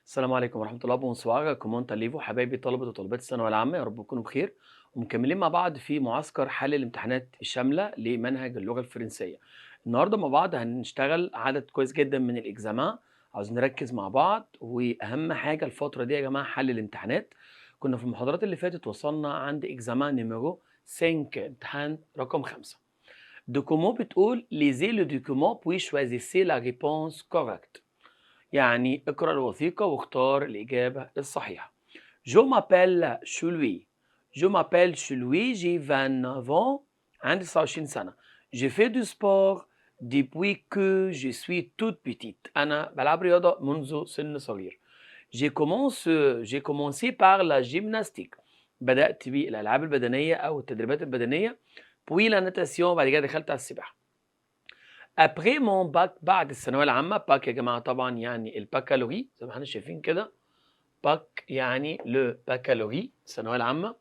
السلام عليكم ورحمة الله بونسوار كومون تاليفو حبايبي طلبة وطالبات الثانوية العامة يا رب تكونوا بخير ومكملين مع بعض في معسكر حل الامتحانات الشاملة لمنهج اللغة الفرنسية. النهارده مع بعض هنشتغل عدد كويس جدا من الإكزامان. عاوزين نركز مع بعض، وأهم حاجة الفترة دي يا جماعة حل الامتحانات. كنا في المحاضرات اللي فاتت وصلنا عند إكزامان نيميرو 5، امتحان رقم 5. دوكومون بتقول lisez le document puis choisissez la réponse correcte. يعني اقرأ الوثيقة واختار الإجابة الصحيحة. Je m'appelle Shulwi. Je m'appelle Shulwi, j'ai 29 ans. عندي 29 سنة. Je fais du sport depuis que je suis toute petite. أنا بلعب رياضة منذ سن صغير. J'ai commencé par la gymnastique. بدأت بالألعاب البدنية أو التدريبات البدنية. puis la natation، بعد كده دخلت على السباحة. Après mon bac، بعد الثانوية العامة. باك يا جماعة طبعا يعني البكالوري زي ما احنا شايفين كده. باك يعني لو بكالوري الثانوية العامة.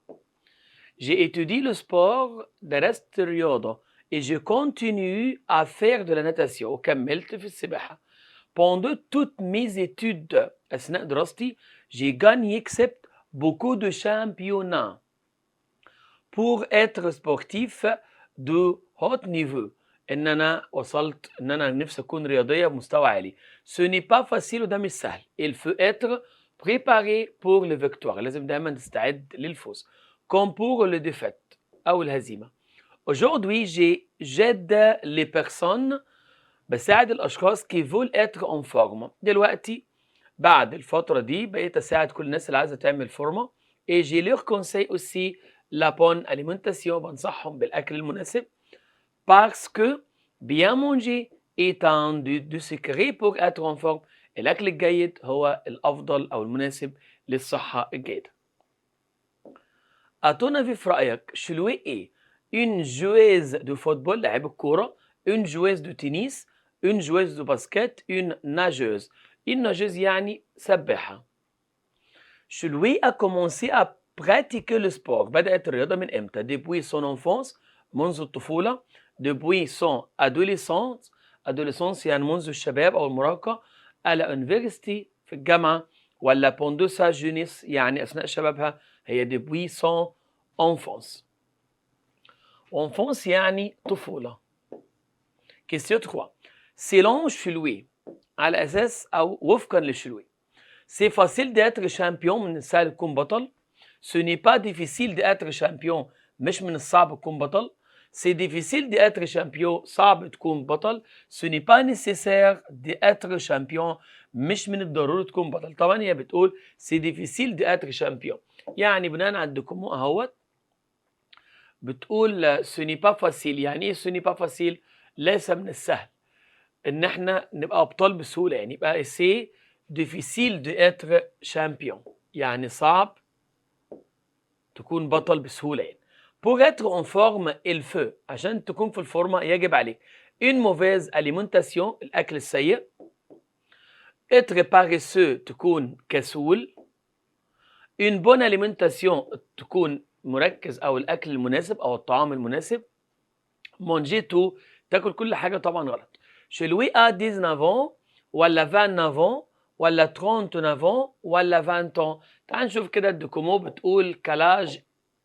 J'ai étudié le sport، درست الرياضة. et je continue à faire de la natation، وكملت في السباحة. Pendant toutes mes études، أثناء دراستي j'ai gagné accept beaucoup de championnats pour être sportif de haut niveau. ان انا وصلت ان انا نفسي اكون رياضيه بمستوى عالي. Ce n'est pas facile، وده مش سهل. Il faut être préparé pour le victoire، لازم دايما تستعد للفوز. Comme pour le défaite او الهزيمه. Aujourd'hui j'aide les personnes، بساعد الاشخاص qui veulent être en forme. دلوقتي بعد الفتره دي بقيت اساعد كل الناس اللي عايزه تعمل فورمه. et je leur conseille aussi la bonne alimentation، بنصحهم بالاكل المناسب. parce que bien manger est un de secret pour être en forme. الأكل الجيد هو الأفضل أو المناسب للصحة الجيدة. À ton avis، في رأيك شلوي إيه؟ une joueuse de football، لاعب الكورة. une joueuse de tennis. une joueuse de basket. une nageuse. une nageuse يعني سباحة. شلوي a commencé à pratiquer le sport، بدأت الرياضة من إمتى؟ depuis son enfance، منذ الطفولة. depuis son adolescence، adolescence يعني منذ الشباب أو المراهقة. à la university، في الجامعة. ولا pendant sa jeunesse يعني أثناء شبابها. هي depuis son enfance. enfance يعني طفولة. question 3. selon شلوي، على أساس أو وفقا لشلوي، c'est facile d'être champion، من السهل تكون بطل. ce n'est pas difficile d'être champion، مش من الصعب تكون بطل. c'est difficile d'être champion، صعب تكون بطل. ce n'est pas nécessaire d'être champion، مش من الضروري تكون بطل. طبعا هي بتقول c'est difficile d'être champion، يعني بناء على الدوكومون اهوت بتقول ce n'est pas facile. يعني ايه ce n'est pas facile؟ ليس من السهل ان احنا نبقى ابطال بسهوله. يعني يبقى c'est difficile d'être champion، يعني صعب تكون بطل بسهولة. يعني pour être en forme il faut، عشان تكون في الفورمة يجب عليك une mauvaise alimentation، الأكل السيء. être paresseux، تكون كسول. une bonne alimentation، تكون مركز أو الأكل المناسب أو الطعام المناسب. manger tout، تاكل كل حاجة طبعا غلط. chez Louis a 19 ans ولا 29 ans ولا 39 ans ولا 20 ans. تعال نشوف كده الدوكومو بتقول كلاج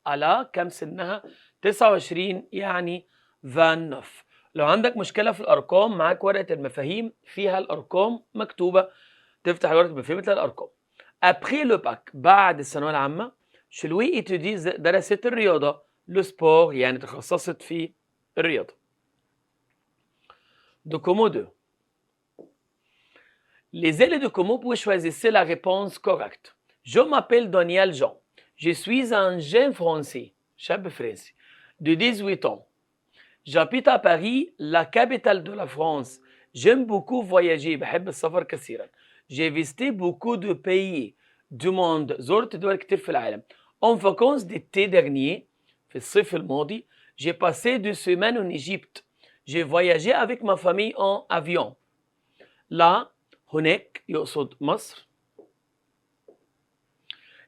ألا، كم سنها؟ 29 يعني 29. لو عندك مشكلة في الأرقام معاك ورقة المفاهيم فيها الأرقام مكتوبة، تفتح ورقة المفاهيم تلاقي الأرقام. après le bac، بعد الثانوية العامة. شلوي إيتودي، درست الرياضة. لو سبور يعني تخصصت في الرياضة. دوكومو 2. Lisez le document pour choisir la réponse correcte. Je m'appelle Daniel Jean. Je suis un jeune français، شاب فرنسي de 18 ans. J'habite à Paris، la capitale de la France. J'aime beaucoup voyager، بحب السفر كثيرا. J'ai visité beaucoup de pays du monde، زرت دول كتير في العالم. En vacances d'été dernier، في الصيف الماضي. J'ai passé 2 semaines en Égypte. J'ai voyagé avec ma famille en avion. Là هناك يقصد مصر.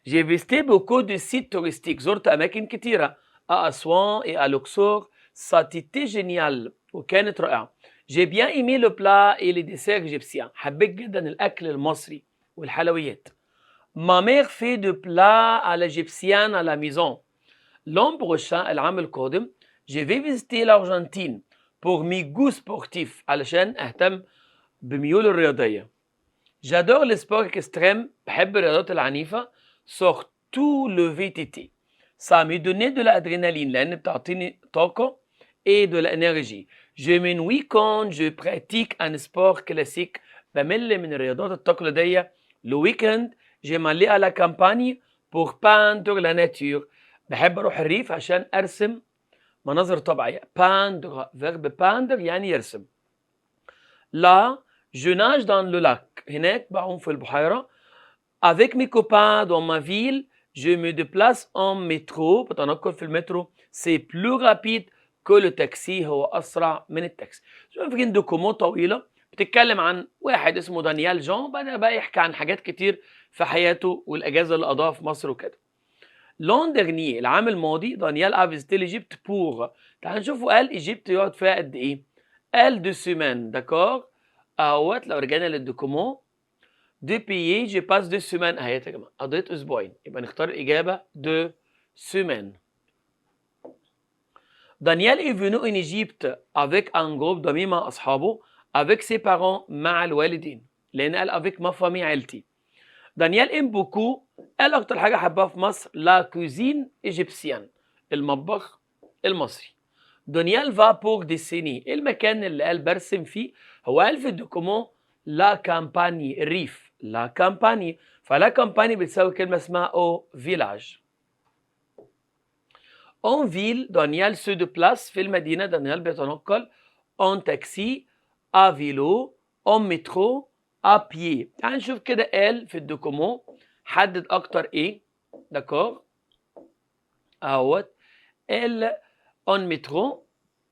J'ai visité beaucoup de sites touristiques، زرت أماكن كتيرة. à أسوان et à Luxor. ça était génial، وكانت رائعة. j'ai bien aimé le plat et les desserts égyptiens، حبيت جدا الأكل المصري والحلويات. Ma mère fait de plats à l'égyptienne à la maison. L'an prochain العام القادم je vais visiter l'Argentine pour mes goûts sportifs علشان أهتم بميول الرياضية. J'adore les sports extrêmes بحب الرياضات العنيفة surtout le VTT. Ça me donne de l'adrénaline لأن بتعطيني طاقة et de l'énergie. Je m'ennuie quand je pratique un sport classique. بمل من الرياضات التقليدية. Le week-end j'aime aller à la campagne pour peindre la nature. بحب أروح الريف عشان أرسم مناظر طبيعية. Peindre verbe peindre يعني يرسم. Là je nage dans le lac. هناك بعوم في البحيرة. Avec mes copains dans ma ville je me déplace en métro. بتنقل في المترو. C'est plus rapide que le taxi. هو أسرع من التاكسي. شوف فاكرين دوكومو طويلة بتتكلم عن واحد اسمه دانيال جون بدأ بقى يحكي عن حاجات كتير في حياته والأجازة اللي قضاها في مصر وكده. لون ديرني العام الماضي دانيال a visité l'Égypte pour. تعال نشوفوا قال إيجيبت يقعد فيها قد إيه. قال دو سيمان داكور اهوت. لو رجعنا للدوكومون دو بيي جي باس دو سيمان اهيت يا جماعه قضيت اسبوعين يبقى نختار الاجابه دو سيمان. دانيال est venu en Égypte avec un groupe d'amis مع اصحابه avec ses parents مع الوالدين لان قال avec ma famille عيلتي. دانيال aime beaucoup قال اكتر حاجه حبها في مصر لا كوزين ايجيبسيان المطبخ المصري. دانيال فا بور ديسيني المكان اللي قال برسم فيه هو قال في الدوكومون لا كامباني الريف لا كامباني فلا كامباني بتساوي كلمه اسمها او فيلاج. اون فيل دانيال سو دو بلاس في المدينه دانيال بيتنقل اون تاكسي ا فيلو اون مترو ا بيي. تعال نشوف كده قال في الدوكومون حدد اكتر ايه. داكور اهوت قال اون مترو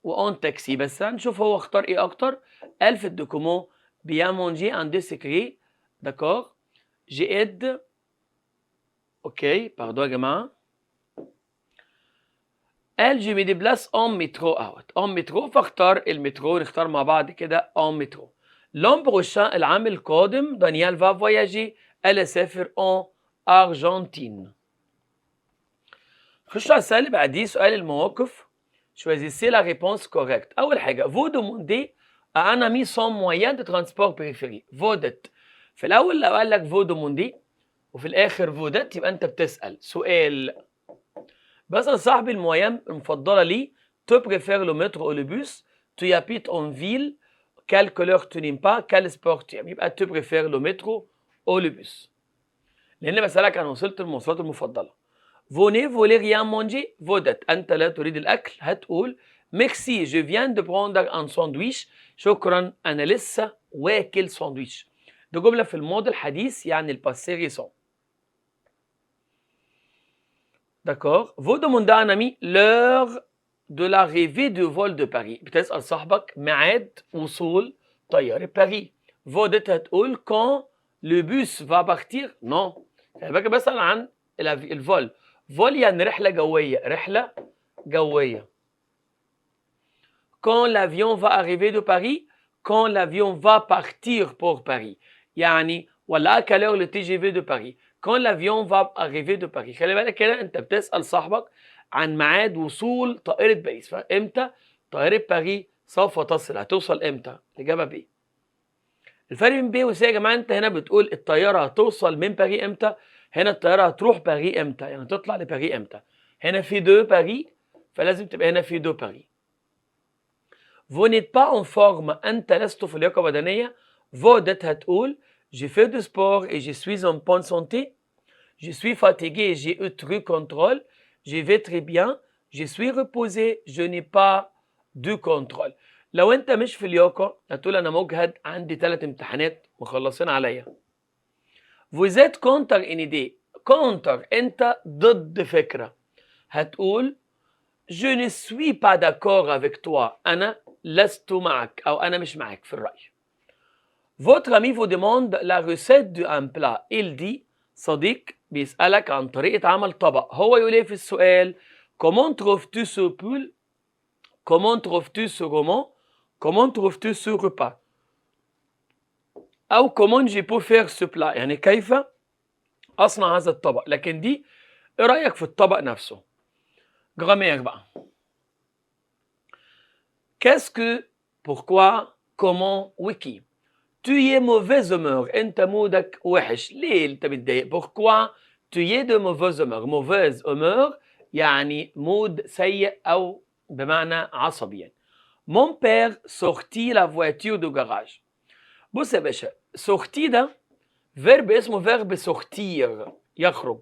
واون تاكسي بس هنشوف هو اختار ايه اكتر. قال في الدوكومون بيان مونجي ان دو سكري. داكور جي اد اوكي باردون يا جماعه. قال جي مي دي بلاس اون مترو اهوت اون مترو فاختار المترو. نختار مع بعض كده اون مترو. لون بروشان العام القادم دانيال فا فواياجي قال اسافر اون ارجنتين. خش على السؤال اللي بعديه سؤال المواقف. Choisissez la réponse correcte. أول حاجة vous demandez à un ami son moyen de transport préféré. فودت. في الأول لو قال لك vous demandez وفي الآخر فودت يبقى أنت بتسأل سؤال. بسأل صاحبي المويان المفضلة ليه. Tu préfères le métro ou le bus. Tu habites en ville. Quelle couleur tu n'aimes pas. Quel sport tu aimes. يبقى tu préfères le métro ou le bus. لأن بسألك عن وسيلة المواصلات المفضلة. Vous ne voulez rien manger. فودت. أنت لا تريد الأكل. هتقول ميرسي je viens de prendre un sandwich. شكرا أنا لسه واكل ساندويتش. دي جملة في الماضي الحديث يعني الباسé récent. D'accord. Vous demandez à un ami l'heure de l'arrivée du vol de Paris. بتسأل صاحبك ميعاد وصول طيارة باريس. فودت هتقول quand le bus va partir. non. خلي بالك بسأل عن الفول. فول يعني رحلة جوية. رحلة جوية. Quand l'avion va arriver de Paris. Quand l'avion va partir pour Paris. يعني ولا à quelle heure le TGV de Paris. Quand l'avion va arriver de Paris. خلي بالك كده انت بتسأل صاحبك عن ميعاد وصول طائرة باريس. فامتى طائرة باريس سوف تصل. هتوصل امتى. الإجابة ب. الفرق بين ب وس يا جماعة انت هنا بتقول الطيارة هتوصل من باريس امتى. هنا الطيارة هتروح باريس امتى. يعني تطلع لباريس امتى. هنا في دو باريس فلازم تبقى هنا في دو باريس. Vous n'êtes pas en forme. أنت لست في لياقة بدنية. فودت هتقول j'ai fait du sport et je suis en bonne santé. Je suis fatigué et j'ai eu trop contrôle. Je vais très bien. Je suis reposé. Je n'ai pas de contrôle. لو أنت مش في لياقة هتقول أنا مجهد عندي 3 امتحانات مخلصين عليا. Vous êtes contre une idée. contre أنت ضد فكرة. هتقول je ne suis pas d'accord avec toi. أنا لست معك أو أنا مش معك في الرأي. Votre ami vous demande la recette d'un plat. Il dit صديق بيسألك عن طريقة عمل طبق. هو يقول ايه في السؤال؟ Comment trouves-tu ce pull? Comment trouves-tu ce roman? Comment trouves-tu ce repas? أو comment je peux faire ce plat يعني كيف أصنع هذا الطبق، لكن دي إيه رأيك في الطبق نفسه؟ جرامير بقى. Qu'est-ce que pourquoi comment وكي. Tu es mauvaise humeur أنت مودك وحش، ليه أنت متضايق؟ pourquoi tu es de mauvaise humeur. mauvaise humeur يعني مود سيء أو بمعنى عصبي يعني. Mon père sortit la voiture du garage. بص يا باشا، sortit ده فيرب اسمه فيرب sortir يخرج.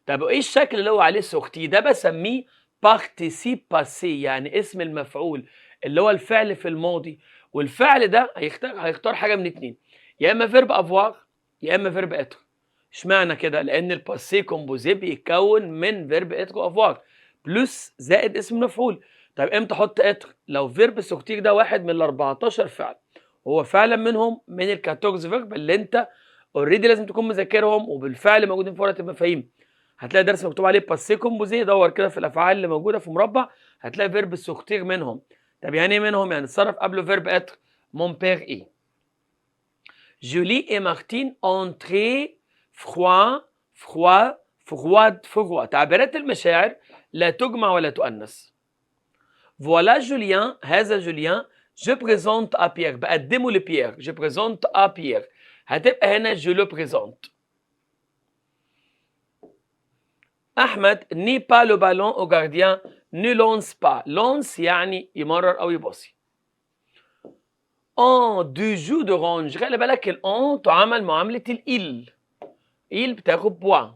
طب ايه الشكل اللي هو عليه sortir ده؟ بسميه participe passé يعني اسم المفعول اللي هو الفعل في الماضي، والفعل ده هيختار حاجه من اتنين، يا اما فيرب افوار يا اما فيرب اتر. اشمعنى كده؟ لان الباسي كومبوزي بيتكون من فيرب اتر وافوار بلس زائد اسم مفعول. طيب امتى احط اتر؟ لو فيرب سوكتير ده واحد من ال 14 فعل، هو فعلا منهم من الكاتورز فيرب اللي انت اوريدي لازم تكون مذاكرهم وبالفعل موجودين في ورقه المفاهيم. هتلاقي درس مكتوب عليه باسي كومبوزي، دور كده في الافعال اللي موجوده في مربع هتلاقي فيرب سوكتير منهم. طب يعني ايه منهم؟ يعني اتصرف قبله فيرب اتر. مون بير ايه. جولي et Martine entraient froid froid froid froid. تعبيرات المشاعر لا تجمع ولا تؤنث. فوالا جوليان، هذا جوليان. je présente à Pierre بقدمه لبيير. je présente à Pierre هتبقى هنا je le présente. أحمد n'est pas le ballon au gardien ne lance pas. lance يعني يمرر أو يباصي. en du jus d'orange خلي بالك الان تعامل معاملة الإل. إل بتاخد بوا.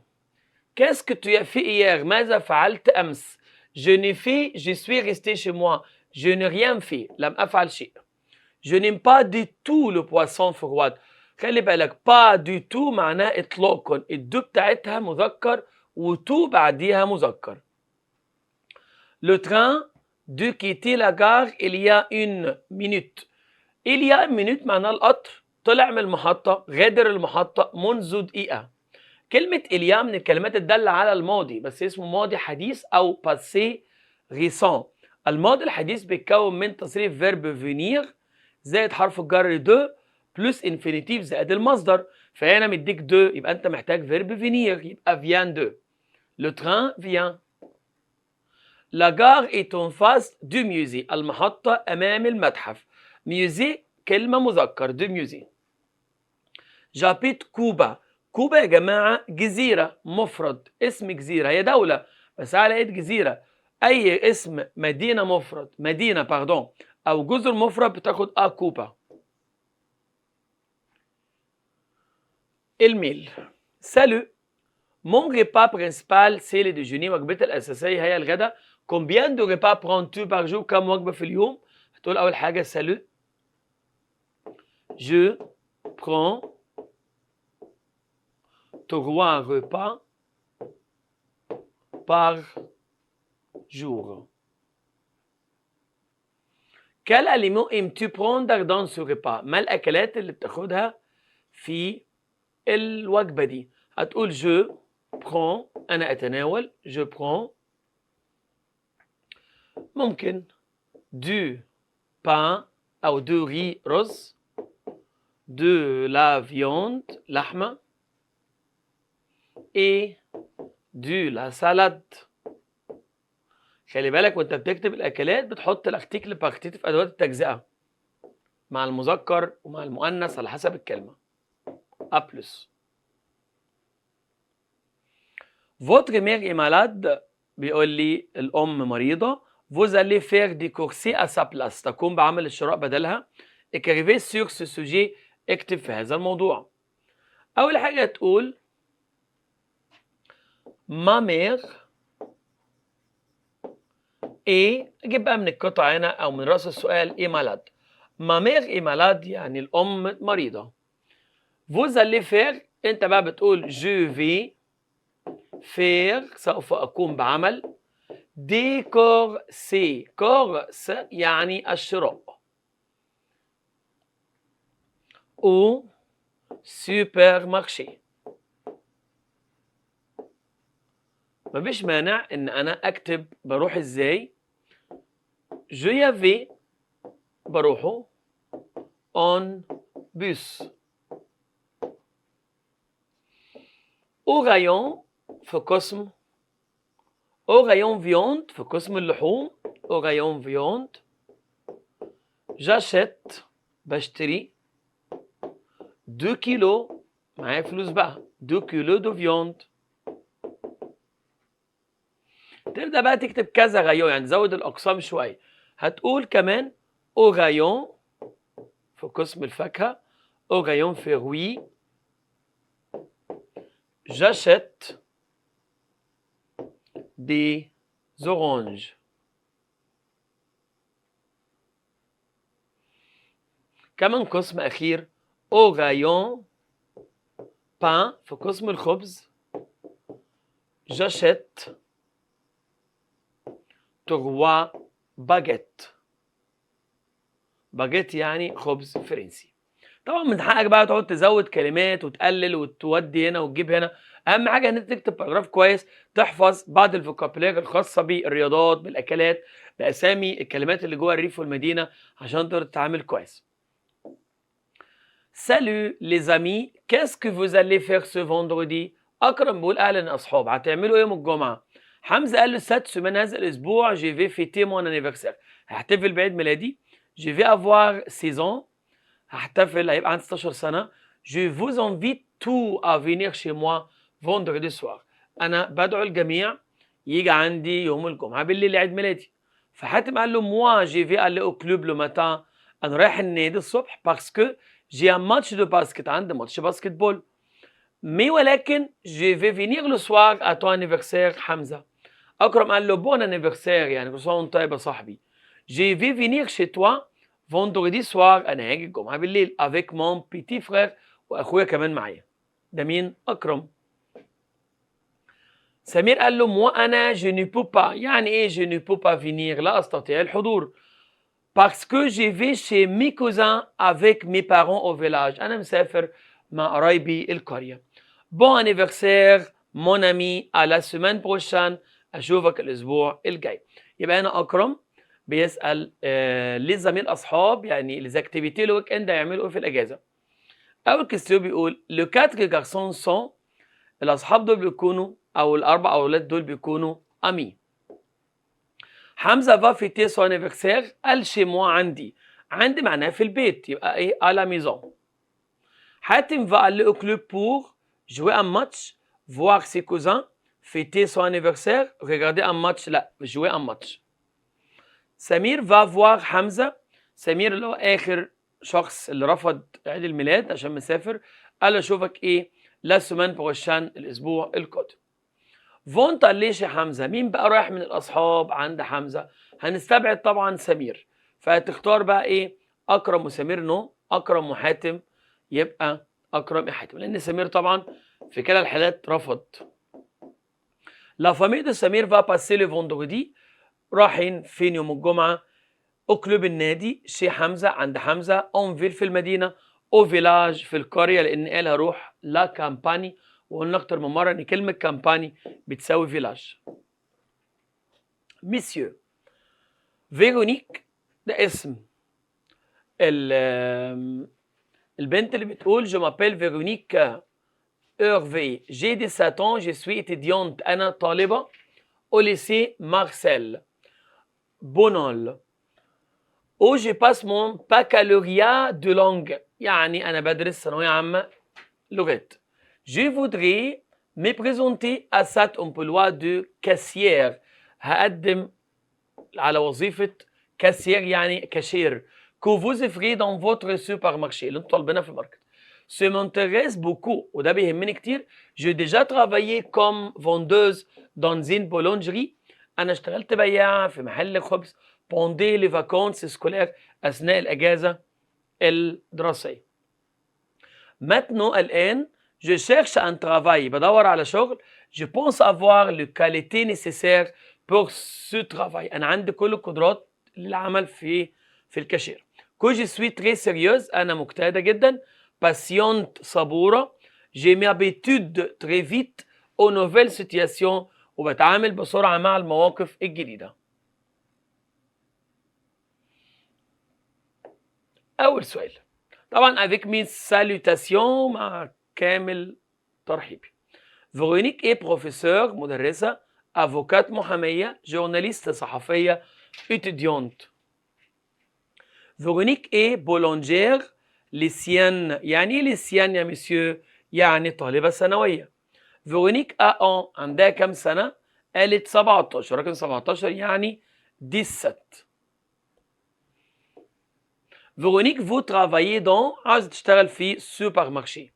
Qu'est-ce que tu as fait hier؟ ماذا فعلت أمس؟ Je n'ai fait, je suis resté chez moi. Je n'ai rien fait. لم أفعل شيء. Je n'aime pas du tout le poisson froid. خلي بالك pas du tout معناه إطلاقا. الدو بتاعتها مذكر وتو بعديها مذكر. Le train de quitter la gare il y a une minute. il y a une minute معناه القطر طلع من المحطة، غادر المحطة منذ دقيقة. كلمة إليا من الكلمات الدالة على الماضي، بس اسمه ماضي حديث أو باسي ريسون. الماضي الحديث بيتكون من تصريف فيرب فينير زائد حرف الجر دو بلس انفينيتيف زائد المصدر، فهنا مديك دو يبقى أنت محتاج فيرب فينير يبقى فيان دو. لو تران فيان. لا جار est en face du musée. المحطة أمام المتحف. ميوزي كلمة مذكر دو ميوزي. جابيت كوبا. كوبا يا جماعة جزيرة مفرد، اسم جزيرة، هي دولة بس على ايد جزيرة. أي اسم مدينة مفرد، مدينة باردون أو جزر مفرد بتاخد كوبا. الميل. سالو. مون ريبا برينسيبال سي لي ديجوني. وجبتي الأساسية هي الغداء. كومبيان دو ريبا برون تو بار جور؟ كم وجبة في اليوم؟ هتقول أول حاجة سالو. جو برون 3 repas par jour. Quel aliment aimes-tu prendre dans ce repas؟ ما الأكلات اللي بتاخدها في الوجبة دي؟ هتقول je prends أنا أتناول je prends ممكن du pain أو du riz رز de la viande لحمة et de la salade. خلي بالك وانت بتكتب الاكلات بتحط الارتيكل بارتيتيف في ادوات التجزئه مع المذكر ومع المؤنث على حسب الكلمه. ا بلس. Votre mère est malade بيقول لي الام مريضه. Vous allez faire des courses à sa place تقوم بعمل الشراء بدلها. Écrivez sur ce sujet اكتب في هذا الموضوع. اول حاجه تقول ما mère ايه، اجيب بقى من القطعه هنا او من راس السؤال ايه مالاد. ما mère est malade يعني الام مريضه. vous allez faire انت بقى بتقول je vais faire سوف اقوم بعمل. des courses courses يعني الشراء. au supermarché. مفيش مانع ان انا اكتب بروح ازاي. je y vais بروحه on bus. Au rayon في قسم au rayon viande في قسم اللحوم au rayon viande j'achète بشتري 2 كيلو معايا فلوس بقى 2 كيلو دو فيوند. تبدأ بقى تكتب كذا غايون يعني تزود الأقسام شوية. هتقول كمان au rayon في قسم الفاكهة au rayon fruits j'achète des oranges. كمان قسم أخير au rayon pain في قسم الخبز j'achète 3 باجيت. باجيت يعني خبز فرنسي. طبعا من حقك بقى تقعد تزود كلمات وتقلل وتودي هنا وتجيب هنا. اهم حاجه ان انت تكتب باراجراف كويس، تحفظ بعض الفوكابولير الخاصه بالرياضات بالاكلات باسامي الكلمات اللي جوه الريف والمدينه عشان تقدر تتعامل كويس. Salut les amis, qu'est-ce que vous allez faire ce vendredi؟ اكرم بيقول اهلا يا اصحاب، هتعملوا ايه يوم الجمعه؟ حمزه قال له cette semaine هذا الاسبوع je vais fêter mon anniversaire، هحتفل بعيد ميلادي. je vais avoir 6 ans، هحتفل هيبقى عندي 16 سنه. je vous invite tous à venir chez moi vendredi soir، انا بدعو الجميع يجي عندي يوم الجمعه بالليل عيد ميلادي. فحاتم قال له moi je vais aller au club le matin، انا رايح النادي الصبح parce que j'ai un match de basket، عندي ماتش باسكت بول. mais ولكن je vais venir le soir à ton anniversaire حمزه. اكرم قال له bon anniversaire يعني كل سنه وانت طيب يا صاحبي. je vais venir chez toi vendredi soir، انا هاجي الجمعه بالليل avec mon petit frère، واخويا كمان معايا. ده مين؟ اكرم. سمير قال له moi انا je ne peux pas، يعني ايه je ne peux pas venir؟ لا استطيع الحضور. parce que je vais chez mes cousins avec mes parents au village، انا مسافر مع قرايبي القريه. bon anniversaire mon ami à la semaine prochaine، اشوفك الاسبوع الجاي. يبقى هنا اكرم بيسال للزميل اصحاب يعني les activités le week-end هيعملوا ايه في الاجازه. اول كيستيو بيقول le 4 garçons sont، الاصحاب دول بيكونوا او الاربع اولاد دول بيكونوا امي. حمزه va fêter son anniversaire قال chez moi، عندي معناها في البيت يبقى ايه à la maison. حاتم va aller au club pour jouer un match voir ses cousins fêter son anniversaire regarder un match، لا jouer un match. سمير va voir حمزه، سمير اللي هو اخر شخص اللي رفض عيد الميلاد عشان مسافر، قال له اشوفك ايه لا سمان بروشان الاسبوع القادم. فونت ليش يا حمزه؟ مين بقى رايح من الاصحاب عند حمزه؟ هنستبعد طبعا سمير، فهتختار بقى ايه اكرم وسمير نو، اكرم وحاتم يبقى اكرم يا حاتم، لان سمير طبعا في كلا الحالات رفض. لا فامي دو سمير فا باسي لو فوندردي، رايحين فين يوم الجمعه؟ او كلوب النادي، شي حمزه عند حمزه، اونفيل في المدينه، او فيلاج في القريه، لان قال هروح لا كامباني، وقلنا اكتر من مره ان كلمه كامباني بتساوي فيلاج. ميسيو فيرونيك ده اسم البنت اللي بتقول جو مابيل فيرونيك اورفي جي 17 ans je suis étudiante، انا طالبه au lycée مارسيل بونول. où je passe mon baccalauréat de langue، يعني أنا بدرس ثانوية عامة لغات. je voudrais me présenter à cet emploi de caissière، هقدم على وظيفة كاسير يعني كاشير. que vous offrez dans votre supermarché، اللي انتوا طالبينها في الماركت. ce m'intéresse beaucoup، وده بيهمني كتير. j'ai déjà travaillé comme vendeuse dans une boulangerie، أنا اشتغلت بياعة في محل خبز بوندي لي فاكونس سكولير، اثناء الاجازه الدراسيه. ماتنو الان جو شيرش ان ترافاي، بدور على شغل. جو بونس افوار لو كاليتي نيسيسير بور سو ترافاي، انا عندي كل القدرات للعمل في الكاشير. كو جو سوي تري سيريوز، انا مجتهده جدا. باسيونت صبوره. جي مي ابيتود تري فيت او نوفيل سيتياسيون، وبتعامل بسرعه مع المواقف الجديده. أول سؤال طبعا avec mes salutations مع كامل ترحيبي. فيرونيك ايه بروفيسور مدرسة، افوكات محامية، جورناليست صحفية، étudiante. فيرونيك ايه بولونجير ليسيان. يعني ايه ليسيان يا مسيو؟ يعني طالبة ثانوية. فيرونيك ان عندها كام سنة؟ قالت 17. رقم 17 يعني 17. فيرونيك فو ترافايي دون، عاوزة تشتغل في سوبر مارشي.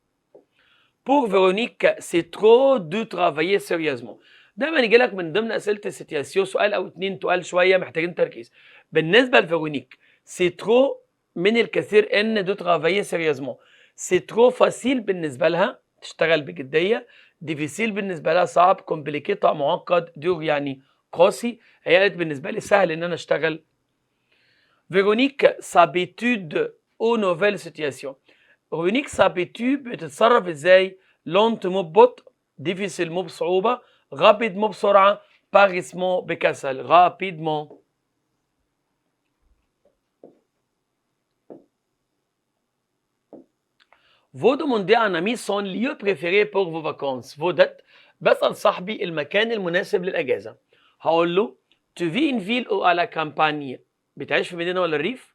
Pour Véronique, c'est trop de travailler sérieusement. دايما يجي لك من ضمن اسئله السيتياسيو سؤال او اتنين تقال شويه محتاجين تركيز. بالنسبه لفيرونيك سي ترو من الكثير ان دو ترافايي سيريوزمون. سي ترو فاسيل بالنسبه لها تشتغل بجديه، ديفيسيل بالنسبه لها صعب، كومبليكي معقد، دور يعني قاسي. هي قالت بالنسبه لي سهل ان انا اشتغل. فيرونيك سابيتود او نوفيل سيتياسيون. فيرونيك سابيتود بتتصرف ازاي؟ لونت مو ببطء، ديفيسيل مو بصعوبه، رابيد مو بسرعه، باريسمون بكسل. رابيدمون. Vous demandez à un ami son lieu préféré pour vos vacances. Vous dites بسأل صاحبي المكان المناسب للأجازة. هقول له tu vis une ville ou à la campagne. بتعيش في مدينة ولا الريف؟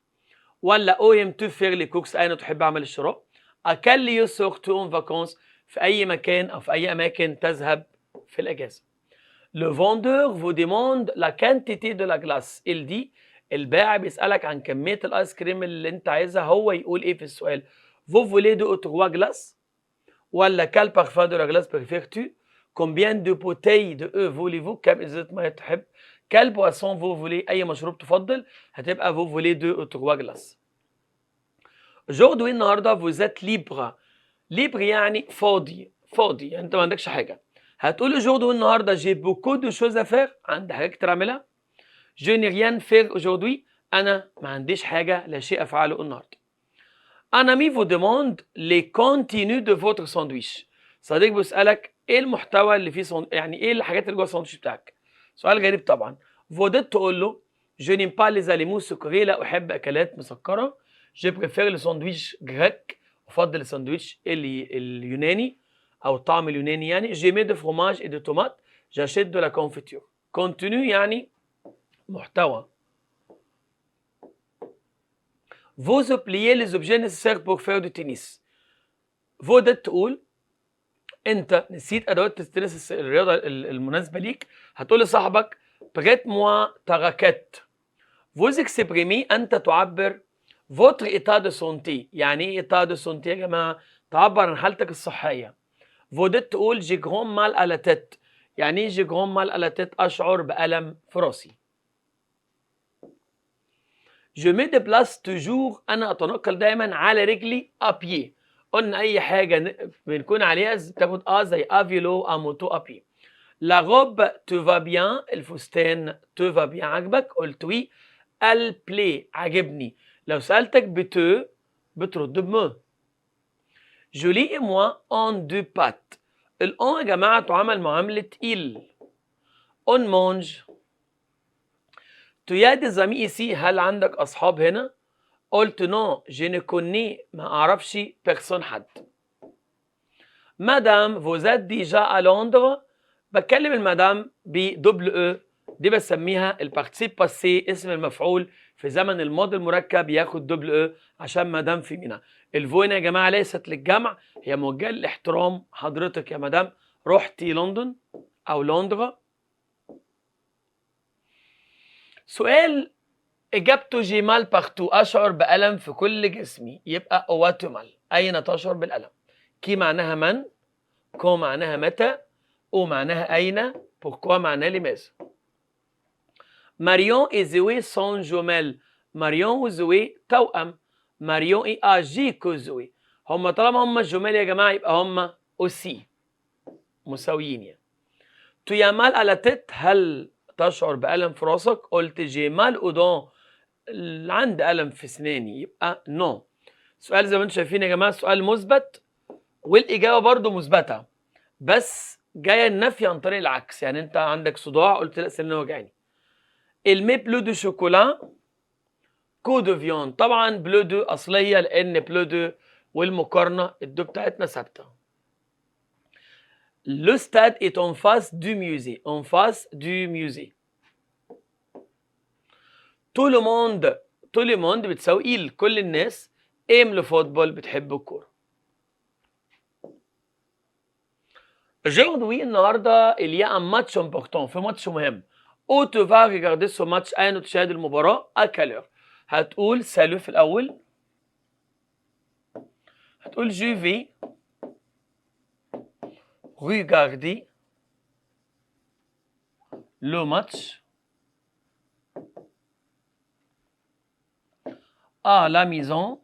ولا aimes-tu faire les courses؟ أين تحب عمل الشراء؟ à quel lieu sors-tu en vacances؟ في أي مكان أو في أي أماكن تذهب في الأجازة. Le vendeur vous demande la quantité de la glace. il dit البائع بيسألك عن كمية الآيس كريم اللي أنت عايزها. هو يقول إيه في السؤال؟ Vous voulez 2 ou 3 glaces؟ ولا quel parfum de la glace préfères-tu؟ Combien de bouteilles de eau voulez-vous؟ كم إزازة مية تحب؟ Quel boisson vous voulez؟ أي مشروب تفضل؟ هتبقى vous voulez 2 ou 3 glaces. Aujourd'hui النهارده vous êtes libre. libre يعني فاضي، فاضي يعني أنت ما عندكش حاجة. هتقول aujourd'hui النهارده j'ai beaucoup de choses à faire. عندي حاجات كتير أعملها. Je n'ai rien faire aujourd'hui. أنا ما عنديش حاجة، لا شيء أفعله النهارده. Un ami vous demande les contenus de votre sandwich. صديق بيسألك ايه المحتوى اللي فيه يعني ايه الحاجات اللي جوه الساندوتش بتاعك. سؤال غريب طبعا. فوديت تقول له je n'aime pas les aliments sucrés. لا احب اكلات مسكره. je préfère le sandwich grec. افضل الساندوتش اليوناني او الطعم اليوناني يعني. je mets de fromage et de tomates. j'achète de la confiture. contenu يعني محتوى. Vous oubliez les objets nécessaires pour faire du tennis. فودت تقول انت نسيت ادوات التنس الرياضه المناسبه ليك. هتقول لصاحبك prête moi ta raquette. Vous exprimez انت تعبر votre état de santé. يعني ايه état de santé يا جماعه؟ تعبر عن حالتك الصحيه. فودت تقول j'ai grand mal à la tête. يعني ايه j'ai grand mal à la tête؟ اشعر بالم في راسي. Je me déplace toujours. أنا أتنقل دايما على رجلي à pied. قلنا أي حاجة بنكون عليها تاخد زي أفيلو أو موتو à pied. La robe te va bien. الفستان te va bien عجبك؟ قلت وي. elle plaît عجبني. لو سألتك بتو بترد بمو. Julie et moi on deux pattes. الأون يا جماعة تعامل معاملة il. on mange. Tu as des amis ici؟ هل عندك أصحاب هنا؟ قلت نو je ne connais ما أعرفش بيرسون حد. مدام vous êtes déjà à Londres. بتكلم المدام بدبل او. دي بسميها البارتيسيب باسي اسم المفعول في زمن الماضي المركب ياخد دبل او عشان مدام في مينا. الفو هنا يا جماعة ليست للجمع، هي موجهة للاحترام. حضرتك يا مدام رحتي لندن أو لندرا. سؤال إجابته جي مال بارتو. أشعر بألم في كل جسمي. يبقى أواتمال. أين تشعر بالألم؟ كي معناها من، كو معناها متى، أو معناها أين، بوركوا معناها لماذا. ماريون et زوي sont jumelles. ماريون وزوي توأم. ماريون et أجي كو زوي. هم طالما هم جمال يا جماعة يبقى هم أوسي مساويين يعني. تو يا مال على تيت. هل تشعر بألم في راسك؟ قلت جي مال أودون. عندي ألم في أسناني. يبقى نو. سؤال زي ما انتم شايفين يا جماعة سؤال مثبت والإجابة برضو مثبتة بس جاية النفي عن طريق العكس. يعني أنت عندك صداع قلت لا سناني وجعاني. المي بلو دو شوكولا كو دو فيون. طبعا بلو دو اصليه لان بلو دو والمقارنه الدو بتاعتنا ثابته. لو ستاد est en face du musée. En face du musée. tout le monde. tout le monde بتساوي il. كل الناس aime le football بتحب الكوره. Aujourd'hui النهارده il y a un match important. في ماتش مهم. Où tu vas regarder ce match؟ أين تشاهد المباراة؟ à quelle heure؟ هتقول سالو في الأول. هتقول je vais regarder le match à la maison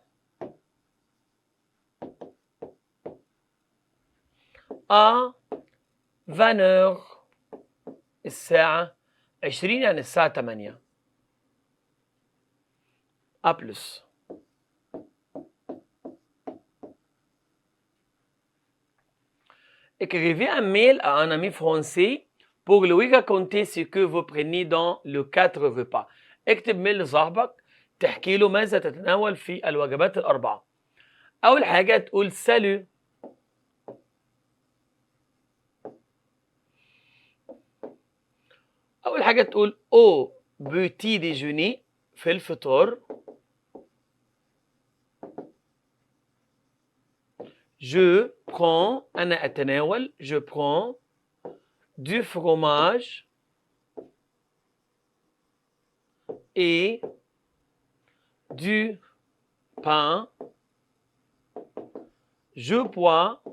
à 20h. الساعة 20 يعني الساعة 8. A plus. Écrivez un mail à un ami français pour lui raconter ce que vous prenez dans le 4 repas. اكتب ميل لصاحبك تحكي له ماذا تتناول في الوجبات الأربعة. أول حاجة تقول سالو. أول حاجة تقول au petit déjeuner في الفطار. je prends أنا أتناول. je prends du fromage et du pain. je bois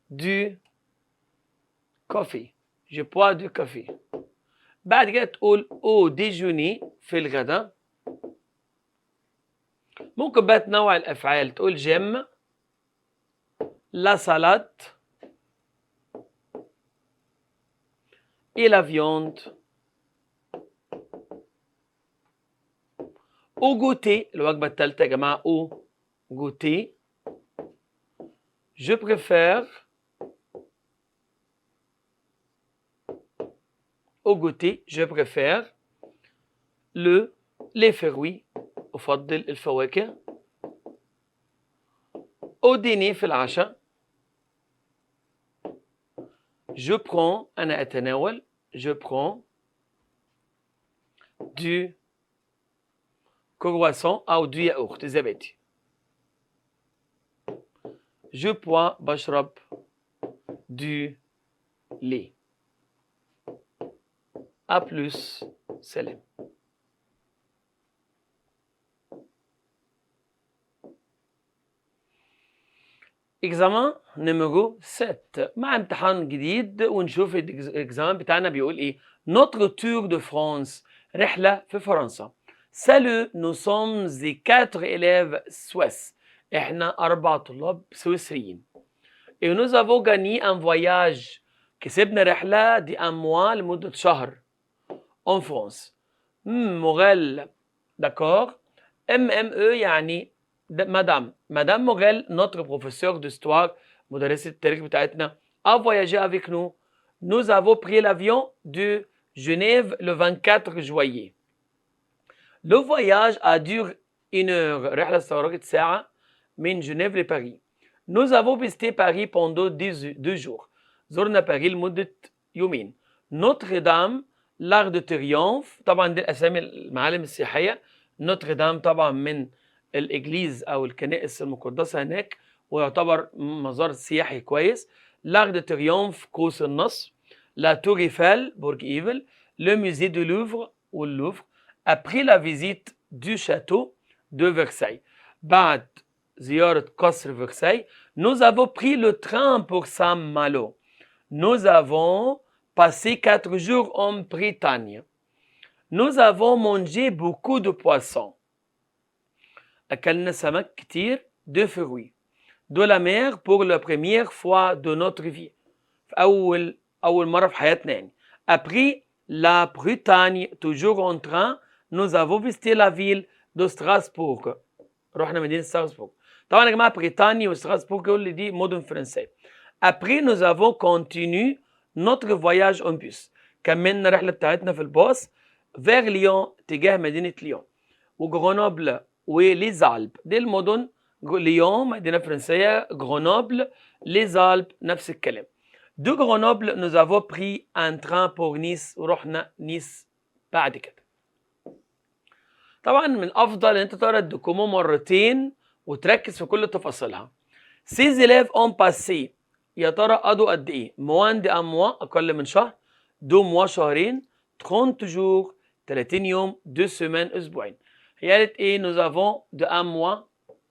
du café. je bois du café. بعد كده تقول au déjeuner في الغداء. ممكن بقى تنوع الأفعال تقول جيم la salade et la viande. au goûter الوجبة الثالثة يا جماعة au goûter. je préfère au goûter je préfère les fruits. أفضل الفواكه. au dîner في العشاء. je prends أنا أتناول. je prends du croissant أو du yaourt زبادي. je bois بشرب du lait. A plus. سلام. اكزامان نمرو 7 مع امتحان جديد ونشوف الاكزامان بتاعنا بيقول ايه. نوتر تور دو فرانس. رحلة في فرنسا. سالو نو سوم زي 4 élèves سويس. احنا 4 طلاب سويسريين. et nous avons gagné un voyage. كسبنا رحلة دي un mois لمدة شهر. en France. مغل. d'accord. MME يعني مدام مغل notre professeur d'histoire مدرسة التاريخ بتاعتنا a voyagé avec nous. nous avons pris l'avion de Genève le 24 juillet. le voyage a duré 1 heure. رحلة استغرقت ساعة من جنيف لباريس. nous avons visité Paris pendant 2 jours. زرنا باريس لمدة يومين. نوتر دام l'Arc de Triomphe. طبعا دي الأسامي المعالم السياحية. نوتر دام طبعا من الإجليز أو الكنائس المقدسة هناك ويعتبر مزار سياحي كويس. l'Arc de Triomphe قوس النصر. لا تور إيفل برج إيفل. le musée de Louvre واللوفر. après la visite du château de Versailles. بعد زيارة قصر فرساي. nous avons pris le train pour Saint-Malo. nous avons passé 4 jours en Bretagne. nous avons mangé beaucoup de poissons. أكلنا سمك كتير. de fruits. de la mer pour la première fois de notre vie. في أول مرة في حياتنا يعني. après la Bretagne toujours en train nous avons visité la ville de Strasbourg. رحنا مدينة ستراسبورغ. طبعا يا جماعة بريطانيا وستراسبورغ يقول لي دي مدن فرنسية. après nous avons continué notre voyage en bus. كملنا الرحلة بتاعتنا في الباص vers ليون تجاه مدينة ليون. وجرونوبل وليزالب. دي المدن، ليون مدينة فرنسية، جرونوبل، ليزالب نفس الكلام. دو جرونوبل nous avons pris un train pour Nice، ورحنا نيس بعد كده. طبعا من الافضل ان انت تقرا الدوكومون مرتين وتركز في كل تفاصيلها. Ces élèves ont passé، يا ترى قضوا قد ايه؟ موان دي موا، اقل من شهر. دو موا شهرين. 30 جور 30 يوم. دو سيمين اسبوعين. هي قالت ايه؟ nous avons de un mois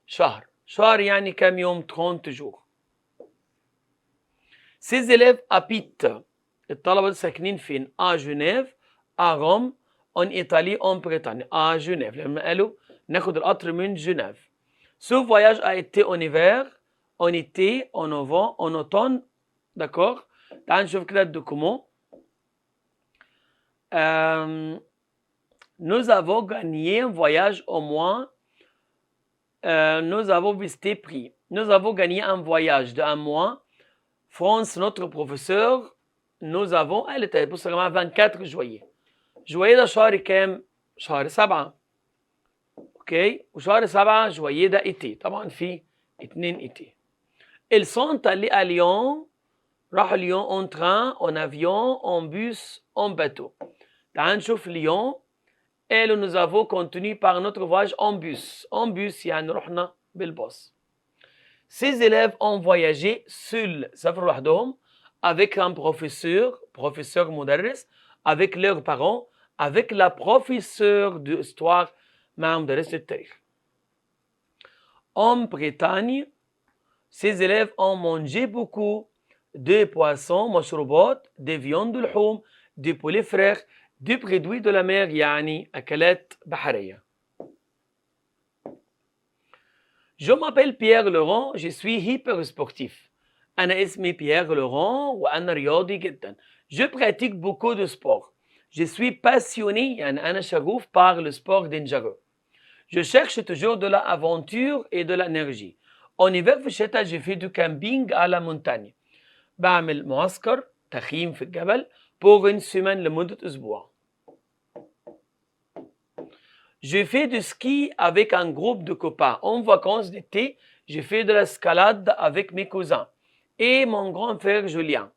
شهر. شهر يعني كام يوم؟ 30 جور. Ces élèves habitent، الطلبة ساكنين فين؟ à Genève، à Rome، en Italie، en Bretagne. à Genève لما قالوا ناخد القطر من جنيف. Ce voyage a été en hiver، en été، en novembre، en automne. d'accord. تعال نشوف كده الدوكومون. Nous avons gagné un voyage au mois. Nous avons visité Paris. Nous avons gagné un voyage de un mois. France، notre professeur. nous avons، قالت بصوا يا جماعه 24 جوية. جوية ده شهر كام؟ شهر 7. اوكي. وشهر 7 جوية ده ايتي، طبعا في 2 ايتي. Ils sont allés à Lyon، راحوا ليون en train، en avion، en bus، en bateau. تعال نشوف ليون. قالوا nous avons continué par notre voyage en bus. en bus يعني رحنا بالباص. Ces élèves ont voyagé seuls، سافروا لوحدهم. avec un professeur مدرس. avec leurs parents. avec la professeure d'histoire، مع مدرسة التاريخ. en Bretagne، ces élèves ont mangé beaucoup de poissons، مشروبات، de viande لحوم، de poulet frais، de produits de la mer، يعني أكلات بحرية. Je m'appelle Pierre Laurent، je suis hyper sportif. أنا اسمي بيير لوران وأنا رياضي جدا. Je pratique beaucoup de sport. Je suis passionné، يعني أنا شغوف par le sport dangereux. Je cherche toujours de l'aventure et de l'énergie. En hiver في الشتاء je fais du camping à la montagne. بعمل معسكر تخييم في الجبل pour une semaine لمدة أسبوع. Je fais du ski avec un groupe de copains. En vacances d'été, je fais de l'escalade avec mes cousins et mon grand frère Julien.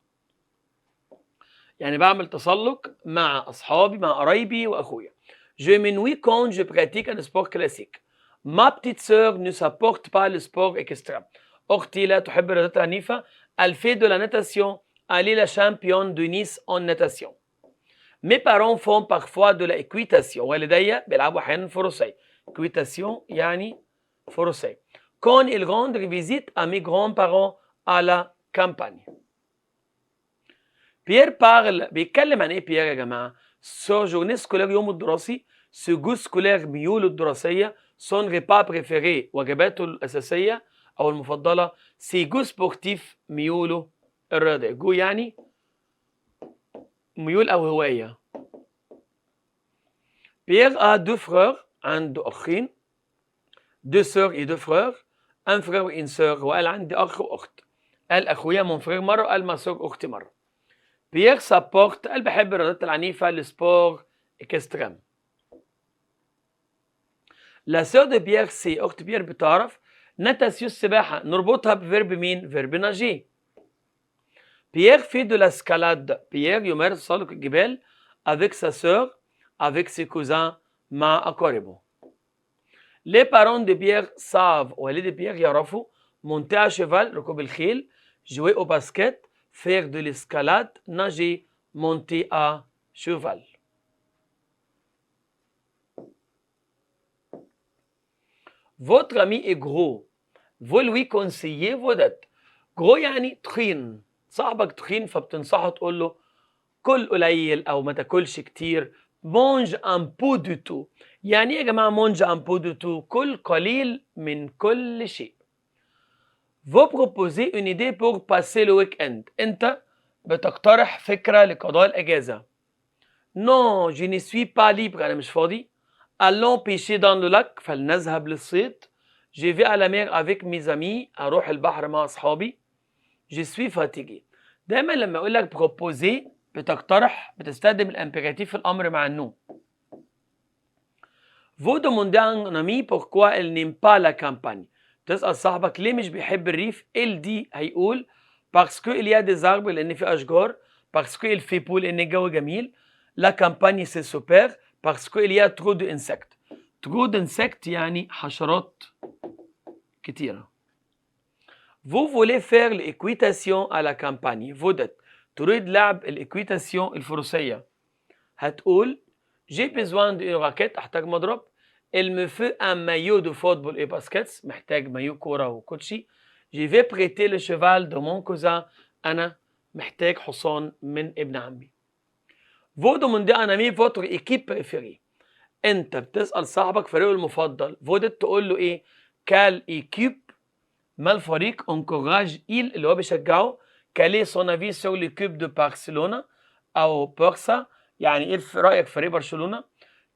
يعني بعمل تسلق مع أصحابي، مع قرايبي وأخويا. Je m'ennuie quand je pratique un sport classique. Ma petite sœur ne supporte pas le sport extrême. أختي لا تحب الرياضات العنيفة. Elle fait de la natation. Elle est la championne de Nice en natation. Mes parents font parfois de l'équitation. والدي بيلعبوا أحيانا فروسية. équitation يعني فروسية. Quand ils rendent visite à mes grands-parents à la campagne. بيير بارل بيتكلم عن ايه بيير يا جماعه؟ سو جورني سكولير، يوم الدراسي. سو جو سكولير، ميوله الدراسيه. سون ريبا بريفيري، وجباته الاساسيه او المفضله. سي جو سبورتيف، ميوله الرياضيه. جو يعني ميول او هوايه. بيير ا دو فرير، عنده اخين. دو سور اي دو فرير. ان فرير وان سور، وقال عندي اخ واخت. قال اخويا مون فرير مره، وقال ما سور اختي مره. بيير سابورت، قال بحب الرياضات العنيفة، السبور اكستريم. لا سور دو بيير سي، أخت بيير بتعرف. ناتاسيو، السباحة، نربطها بفيرب مين؟ فيرب ناجي. بيير في دو لاسكالاد، بيير يمارس تسلق الجبال. افيك سا سور، افيك سي كوزان، مع أقاربه. لي بارون دو بيير ساف، والد بيير يعرفوا. مونتي ا شيفال، ركوب الخيل. جوي او باسكيت، faire de l'escalade، nager، monter à cheval. Votre ami est gros. Vous lui conseillez vos dates. gros يعني تخين. صاحبك تخين فبتنصحه تقول له كل قليل أو ما تاكلش كتير. mange un peu de tout. يعني إيه يا جماعة mange un peu de tout؟ كل قليل من كل شيء. Vous proposez une idée pour passer le week-end. أنت بتقترح فكرة لقضاء الأجازة. Non je ne suis pas libre، أنا مش فاضي. allons pêcher dans le lac، فلنذهب للصيد. je vais à la mer avec mes amis، أروح البحر مع أصحابي. je suis fatigué. دايما لما أقول لك proposer بتقترح، بتستخدم الامبيراتيف في الأمر مع النوم. Vous demandez à un ami pourquoi il n'aime pas la campagne. تسأل صاحبك ليه مش بيحب الريف. il dit هيقول parce que il y a des arbres لأن في أشجار. parce que il fait beau لأن الجو جميل. la campagne c'est super parce que il y a trop d'insectes. trop d'insectes يعني حشرات كتيرة. Vous voulez faire l'équitation à la campagne. فودت تريد لعب الإكويتاسيون الفروسية. هتقول j'ai besoin d'une raquette أحتاج مضرب. il me faut un maillot de football et baskets محتاج مايو كورة وكوتشي. je vais prêter le cheval de mon cousin أنا محتاج حصان من ابن عمي. vous demandez à un ami votre équipe préférée. أنت بتسأل صاحبك فريقه المفضل. فودت تقول له إيه؟ quelle équipe ما الفريق encourage il اللي هو بيشجعه. quel est son avis sur l'équipe de برشلونة أو بورسا يعني إيه رأيك في فريق برشلونة.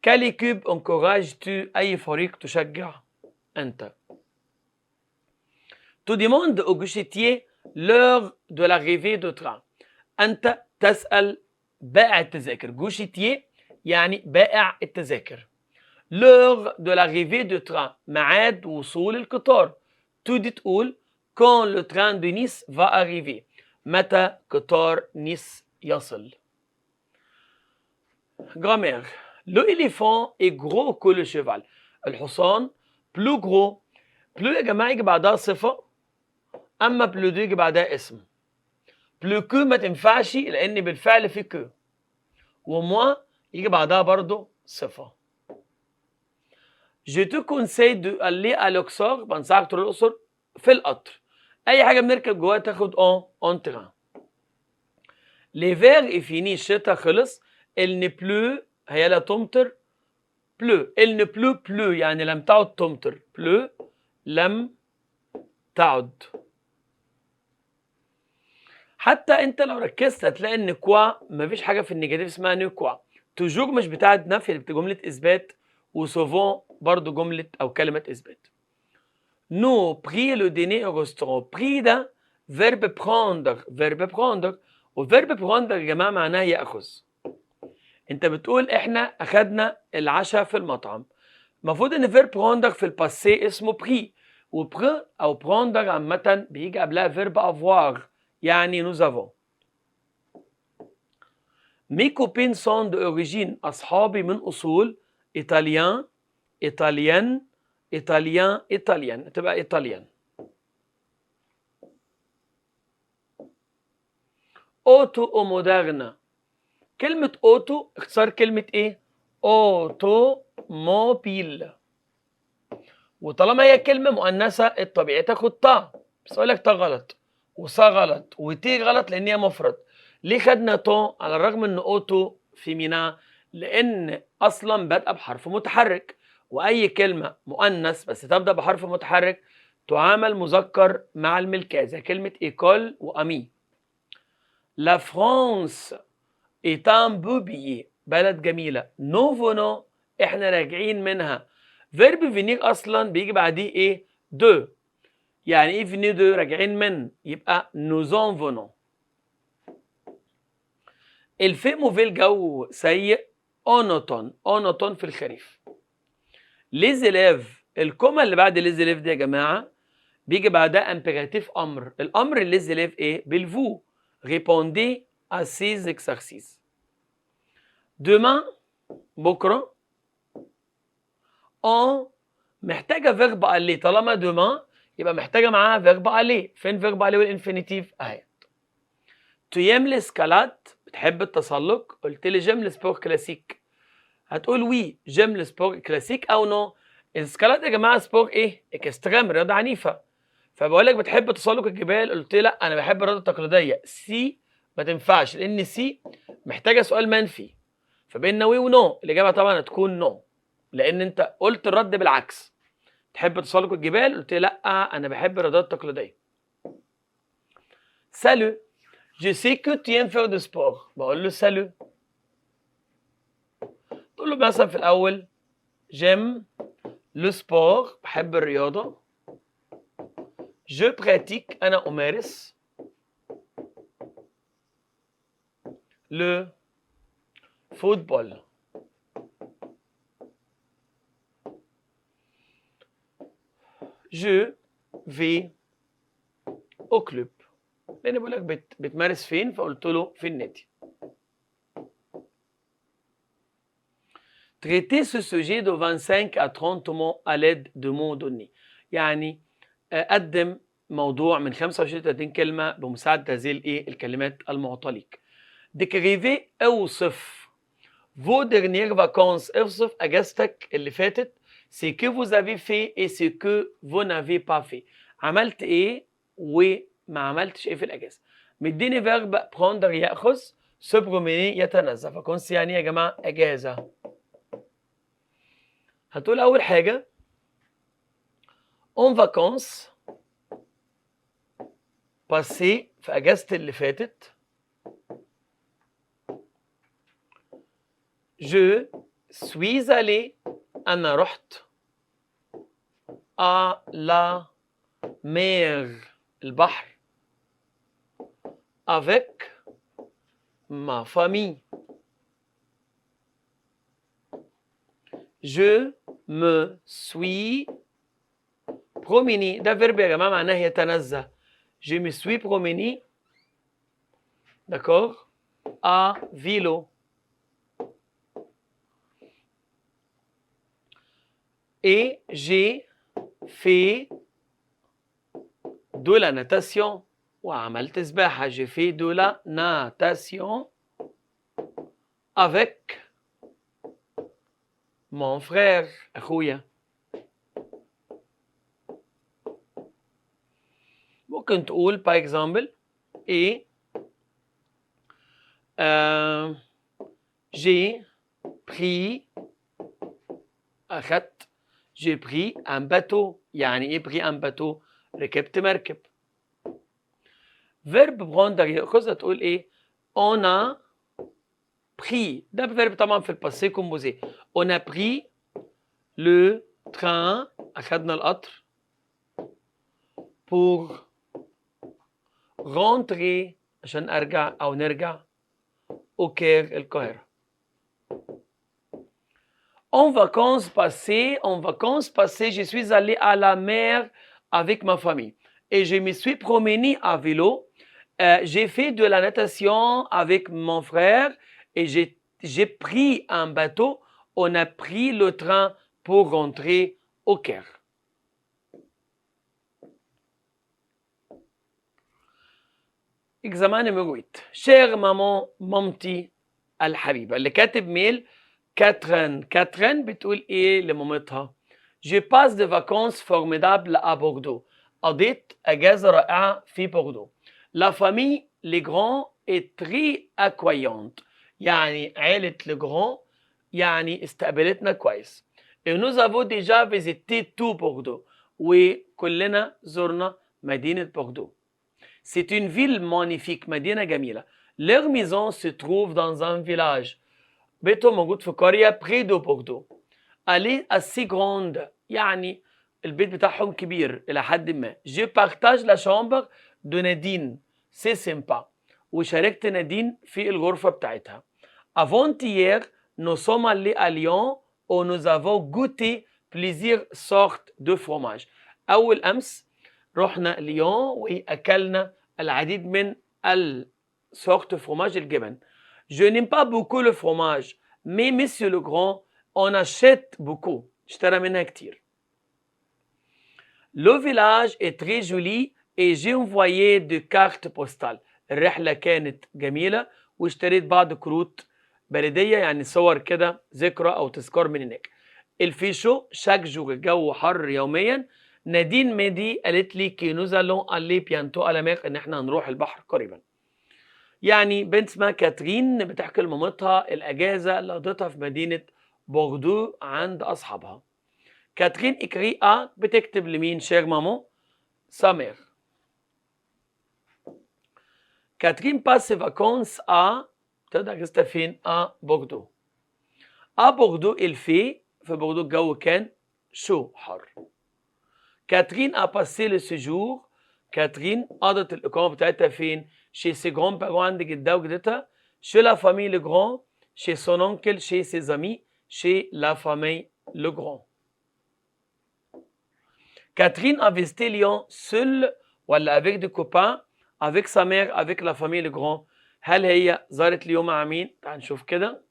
quelle équipe encourage tu أي فريق تشجع أنت. tu demandes au guichetier l'heure de l'arrivée de train. أنت تسأل بائع التذاكر. guichetier يعني بائع التذاكر. l'heure de l'arrivée de train ميعاد وصول القطار. تودي تقول quand le train de Nice va arriver متى قطار نيس يصل. grammaire. l'éléphant est gros que le cheval. الحصان plus gros. plus يا جماعة يجي بعدها صفة أما plus دي يجي بعدها اسم. plus que ما تنفعش لأن بالفعل في que. وموا يجي بعدها برضو صفة. je te conseille d'aller à l'Auxerre بنصحك تروح الأقصر في القطر. أي حاجة بنركب جواها تاخد en train. l'hiver est fini الشتاء خلص. il ne pleut هي لا تمطر. pleut il ne pleut plus يعني لم تعد تمطر. pleut لم تعد. حتى انت لو ركزت هتلاقي ان كوا مفيش حاجه في النيجاتيف اسمها نو كوا. توجور مش بتاعت نفي اللي جمله اثبات. وسوفون برضو جمله او كلمه اثبات. نو بري لو ديني او ريستورون. بري ده فيرب بروندر. فيرب بروندر وفيرب بروندر يا جماعه معناه ياخذ. انت بتقول احنا اخذنا العشاء في المطعم. المفروض ان فيرب بروندر في الباسي اسمه بري. وبر او بروندر عامه بيجي قبلها فيرب افوار يعني nous avons. mes copines sont d'origine أصحابي من أصول إيطاليان إيطاليان إيطاليان إيطاليان تبقى إيطاليان. أوتو أو مودرنا. كلمة أوتو اختصار كلمة إيه؟ أوتو موبيل. وطالما هي كلمة مؤنثة الطبيعي تاخد طا. بس أقول لك طا غلط وصا غلط وتي غلط لأن هي مفرد. ليه خدنا تو على الرغم ان اوتو فيمينا؟ لان اصلا بادئه بحرف متحرك. واي كلمه مؤنث بس تبدا بحرف متحرك تعامل مذكر مع الملكيه زي كلمه ايكول وامي. لا فرانس est un beau pays بلد جميله. نوفونو احنا راجعين منها. فيرب فينير اصلا بيجي بعديه ايه؟ دو. يعني ايه فيني دو؟ راجعين من. يبقى نوزون فونو. الفي موفي الجو سيء. اونوتون. اونوتون في الخريف. ليزيليف الكومه اللي بعد ليزيليف دي يا جماعه بيجي بعدها امبيراتيف امر. الامر ليزيليف ايه؟ بالفو. ريبوندي ا سيز اكسرسيس. دومان بكره. اون محتاجه فيرب الي. طالما دومان يبقى محتاجه معاها فيرب الي. فين فيرب الي والانفينيتيف اهي. تيام الاسكالات بتحب التسلق. قلت لي جيم السبور كلاسيك. هتقول وي جيم السبور كلاسيك او نو. الاسكالات يا جماعه سبور ايه؟ اكستريم رياضه عنيفه. فبقول لك بتحب تسلق الجبال. قلت لي لا انا بحب الرياضه التقليديه. سي ما تنفعش لان سي محتاجه سؤال منفي. فبين وي ونو الاجابه طبعا هتكون نو لان انت قلت الرد بالعكس. تحب تسلق الجبال. قلت لي لا انا بحب الرياضات التقليديه. سالو Je sais que tu aimes faire du sport. بقول له سالو. تقول له مثلا في الأول j'aime le sport بحب الرياضة. Je pratique أنا أمارس le football. je vais au club. لأن بقول لك بتمارس فين؟ فقلت له في النادي. Traiter ce sujet de 25 à 30 mots à l'aide de mots donnés. يعني قدم موضوع من 25 ل 30 كلمة بمساعدة هذه الكلمات المعطاة ليك. Décrivez اوصف vos dernières vacances. اوصف اجازتك اللي فاتت. Ce que vous avez fait et ce que vous n'avez pas fait. عملت ايه وما عملتش ايه في الاجازة. مديني فيرب prendre ياخذ، se promener يتنزه. فكونس يعني يا جماعة اجازة. هتقول اول حاجة en vacances passé في اجازتي اللي فاتت. Je suis allé أنا رحت à la mer البحر avec ma famille. Je me suis promené. ده فيرب يا جماعة معناه يتنزه. Je me suis promené d'accord à vélo. Et j'ai fait de la natation. وعملت سباحة. J'ai fait de la natation avec mon frère أخويا. ممكن تقول par exemple et j'ai pris أخذت. J'ai pris un bateau. يعني ايه pris un bateau؟ ركبت مركب. فيرب prendre ياخذ تقول ايه؟ on a pris. ده فيرب طبعا في الباسé composé. on a pris le train. أخذنا القطر pour rentrer عشان أرجع أو نرجع au Caire القاهرة. En vacances passées, je suis allé à la mer avec ma famille et je me suis promené à vélo. J'ai fait de la natation avec mon frère et j'ai pris un bateau. On a pris le train pour rentrer au Caire. examen numéro 8. Chère maman, مامتي الحبيبة. اللي كاتب ميل كاترين بتقول ايه لمامتها؟ Je passe des vacances formidables à Bordeaux. قضيت اجازة رائعة في بوردو. La famille Legrand est très accueillante. يعني عائلة ليغران يعني استقبلتنا كويس. Et nous avons déjà visité tout Bordeaux. وكلنا زرنا مدينة بوردو. C'est une ville magnifique. مدينة جميلة. Leur maison se trouve dans un village. بيتهم موجود في قرية près de Bordeaux. Elle est assez grande. يعني البيت بتاعهم كبير إلى حد ما. Je partage la chambre de Nadine. C'est sympa. وشاركت نادين في الغرفة بتاعتها. Avant-hier, nous sommes allés à Lyon où nous avons goûté plusieurs sortes de fromage. أول أمس رحنا ليون وأكلنا العديد من sortes de fromage الجبن. Je n'aime pas beaucoup le fromage, mais Monsieur Legrand en achète beaucoup. اشترى منها كتير. Le village est très joli et j'ai envoyé des cartes postales. الرحلة كانت جميلة واشتريت بعض كروت بريدية يعني صور كده ذكرى أو تذكار من هناك. الفيشو شاك جور الجو حر يوميا. نادين ميدي قالت لي كي nous allons aller bientôt à la mer إن احنا هنروح البحر قريبا. يعني بنت اسمها كاترين بتحكي لمامتها الأجازة اللي قضيتها في مدينة بوردو عند أصحابها. كاترين إكري بتكتب لمين شير مامو؟ سامير. كاترين باس فاكونس تقدر أجازتها فين؟ بوردو. بوردو الفي في بوردو الجو كان شو حر. كاترين باسي لو سيجور. كاترين قضت الإقامة بتاعتها فين؟ chez ses grands-parents عند جدها وجدتها. chez la famille Legrand. chez son oncle. chez ses amis. chez la famille Legrand. Catherine a visité Lyon seule ولا avec des copains avec sa mère avec la famille le grand. هل هي زارت ليون مع مين؟ تعال نشوف كده.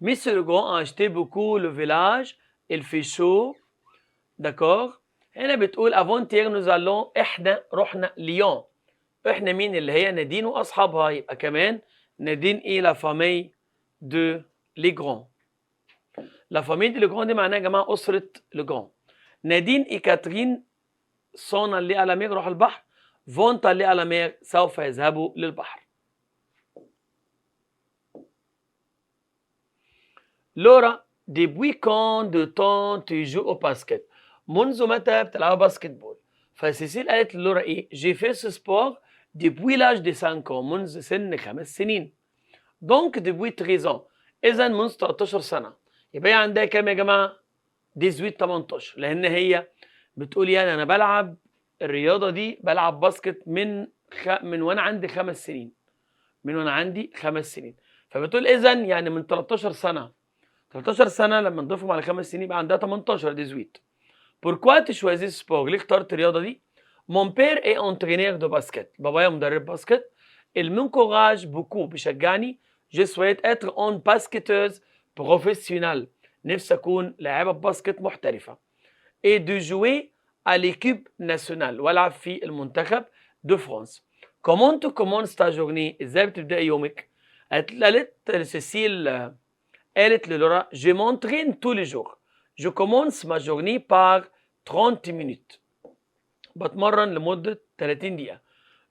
Monsieur le grand a acheté beaucoup le village. Il fait chaud. d'accord. هنا بتقول avant-hier nous allons احنا رحنا ليون. احنا مين اللي هي نادين واصحابها، يبقى كمان نادين ايه لا فامي دو لي جران. لا فامي دو لي جران دي معناها يا جماعه اسره لجران. نادين اي كاترين سون اللي على مير راحوا البحر. فونتا اللي على مير سوف يذهبوا للبحر. لورا depuis quand de temps tu joues au basket؟ منذ متى بتلعب باسكت بول؟ فسيسيل قالت للورا ايه؟ جي في سو سبور depuis l'âge de 5 ans، منذ سن 5 سنين. دونك depuis 13 ans، اذا منذ 13 سنه. يبقى هي عندها كام يا جماعه؟ 18 لان هي بتقول يعني انا بلعب الرياضه دي، بلعب باسكت من وانا عندي 5 سنين. من وانا عندي 5 سنين. فبتقول اذا يعني من 13 سنه. 13 سنه لما نضيفهم على 5 سنين يبقى عندها 18 18. بوركوا tu choisis sport؟ ليه اخترت الرياضه دي؟ Mon père est entraîneur de basket. بابايا مدرب باسكت. Il m'encourage beaucoup، بيشجعني. Je souhaite être une basketteuse professionnelle. نفسي أكون لاعبة باسكت محترفة. Et de jouer à l'équipe nationale، والعب في المنتخب de France. Comment tu commences ta journée؟ إزاي بتبدأ يومك؟ قالت لسيسيل، قالت للورا je m'entraîne tous les jours. Je commence ma journée par 30 minutes. بتمرن لمدة 30 دقيقة.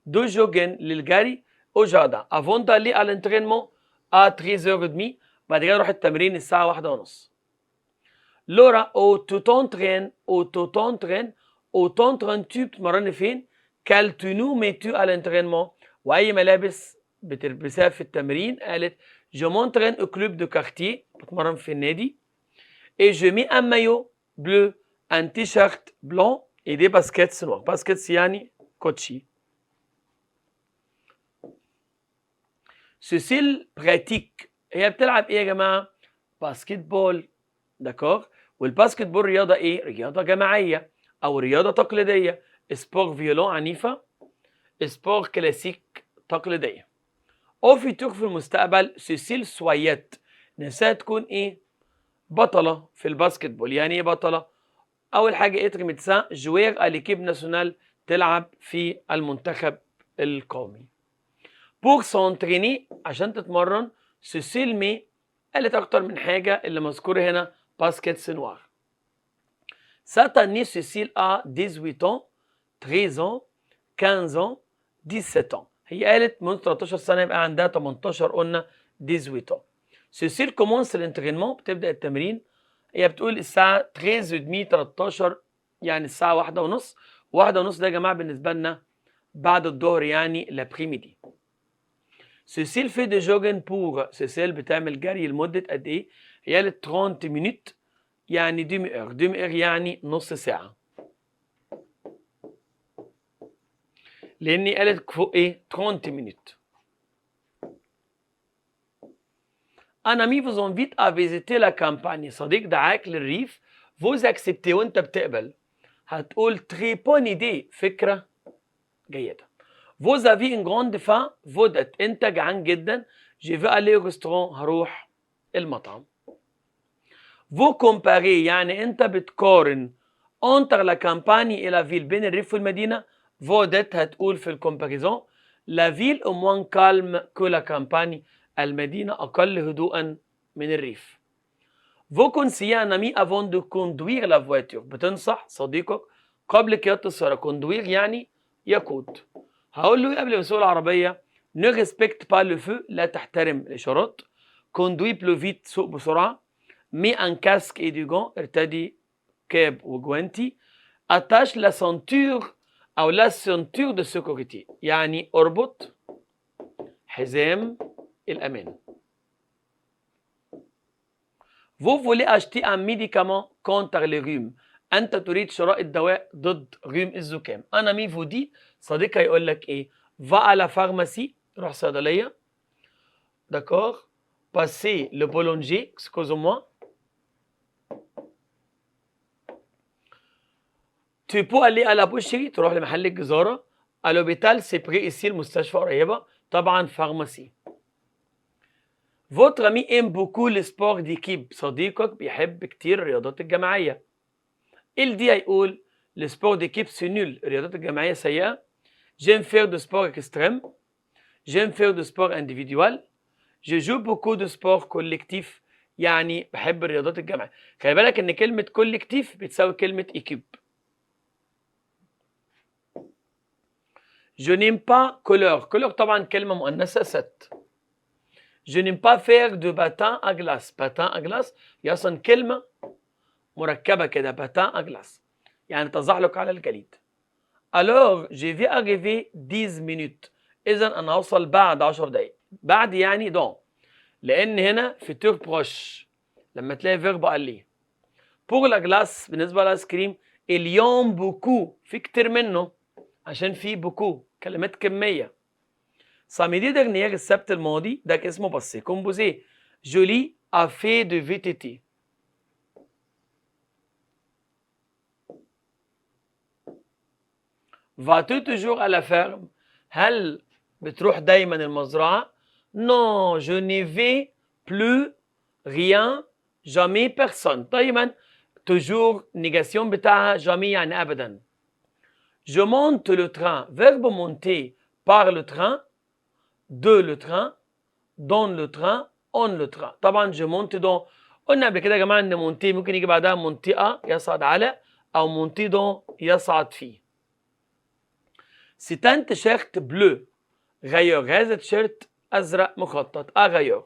دو جوجن للجري وجادا. افون دالي على الانترينمون ا 13h30. بعد كده اروح التمرين الساعة 1:30. لورا او تو تونترين tu بتمرني فين؟ كال تونو ميتو على الانترينمون. واي ملابس بتلبسها في التمرين؟ قالت جو مونترين او كلوب دو كارتيه، بتمرن في النادي. اي جو مي ان مايو بلو، ان تي شيرت بلون et des baskets noirs. baskets يعني كوتشي. سيسيل براتيك، هي بتلعب ايه يا جماعه؟ باسكت بول. داكور. والباسكت بول رياضه ايه؟ رياضه جماعيه او رياضه تقليديه. سبور فيولون عنيفه، سبور كلاسيك تقليديه. او فيتور في المستقبل سيسيل سويات نفسها تكون ايه؟ بطله في الباسكت بول. يعني ايه بطله؟ اول حاجه اتر ميدسان جوير ا ليكيب ناسيونال، تلعب في المنتخب القومي. بور سونتريني عشان تتمرن. سيسيل مي قالت اكتر من حاجه، اللي مذكور هنا باسكت سنوار. ساتاني سيسيل ا 18 ans 13 ans 15 ans 17 ans. هي قالت منذ 13 سنه يبقى عندها 18 قلنا 18 ans. سيسيل كومونس الانترينمون، بتبدا التمرين. هي بتقول الساعة 13:30 13 يعني الساعة 1:30. 1:30 ده يا جماعة بالنسبة لنا بعد الظهر يعني لابريميدي. سيسيل في دي جوجن بور، سيسيل بتعمل جري لمدة قد إيه؟ هي قالت 30 مينوت يعني ديمي اور. ديمي اور يعني نص ساعة. لأني قالت فوق إيه؟ 30 مينوت. Un ami vous invite à visiter la campagne. صديق دعاك للريف. vous acceptez وانت بتقبل. هتقول très bonne idée، فكرة جيدة. vous avez une grande faim. فودت انت جعان جدا. je vais aller au restaurant، هروح المطعم. vous comparez يعني انت بتقارن. entre la campagne et la ville، بين الريف والمدينة. فودت هتقول في الكومباريزون la ville est moins calme que la campagne، المدينة أقل هدوءا من الريف. Vous conseillez un ami avant de conduire la voiture، بتنصح صديقك قبل قيادة السيارة. conduire يعني يقود. هقول له قبل ما يسوق العربية ne respecte pas le feu، لا تحترم الإشارات. conduit plus vite، سوق بسرعة. mets un casque et du gant، ارتدي كاب وجوانتي. attache la ceinture أو la ceinture de sécurité، يعني اربط حزام الأمان. Vous voulez acheter un médicament contre le rhume، أنت تريد شراء الدواء ضد ريم الزكام. أنا مي فودي، صديقي يقول لك إيه؟ va à la pharmacie، روح صيدلية. d'accord. passer le boulanger، excusez-moi. tu peux aller à la boucherie تروح لمحل الجزارة. à l'hôpital c'est près ici المستشفى قريبة. طبعا pharmacie. votre ami aime beaucoup le sport d'équipe. صديقك بيحب كتير الرياضات الجماعية. il dit هيقول le sport d'équipe c'est nul. الرياضات الجماعية سيئة. j'aime faire du sport extrême. j'aime faire du sport individuel. je joue beaucoup de sport collectif. يعني بحب الرياضات الجماعية. خلي بالك ان كلمة collectif بتساوي كلمة équipe. je n'aime pas couleur. couleur طبعا كلمة مؤنثة ست. je n'aime pas faire de patin à glace. patin à glace هي اصلا كلمة مركبة كده. patin à glace يعني تزحلق على الجليد. alors je vais arriver 10 minutes. اذا انا هوصل بعد 10 دقايق. بعد يعني دون. لان هنا futur proche لما تلاقي فيرب قليه. pour la glace بالنسبة للايس كريم اليوم beaucoup في كتير منه عشان في beaucoup كلمات كمية. samedi dernier السبت الماضي ده اسمه passé composé. Julie a fait de VTT. vas-tu toujours à la ferme؟ هل بتروح دايما المزرعة؟ non je ne vais plus rien jamais personne. دايما toujours négation بتاعها jamais يعني أبدا. je monte le train verbe monter par le train de le train dans le train on le train. طبعا je monte dans قلنا قبل كده يا جماعة ان monter ممكن يجي بعدها منطقة يصعد على أو monter dans يصعد فيه. c'est un t-shirt bleu. غير هذا التيشيرت أزرق مخطط. غير.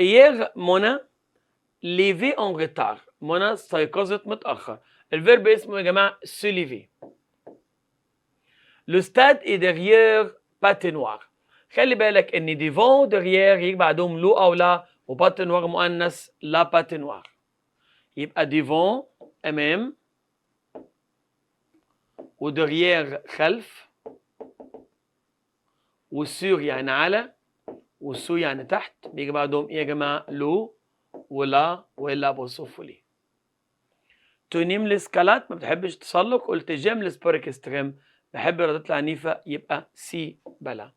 hier منى levé en retard. منى استيقظت متأخر. الفيرب اسمه يا جماعة se lever. le stade est derrière patinoire. خلي بالك ان devant derrière يجي بعدهم لو او لا وباتينوار مؤنث لا باتينوار. يبقى devant امام ودريير خلف وسور يعني على وسو يعني تحت. بيجي بعدهم ايه يا جماعه؟ لو ولا ولا بوصفولي. تونيم الاسكالات ما بتحبش تسلق. قلت جيم السبور اكستريم بحب الرياضات العنيفه يبقى سي بلا.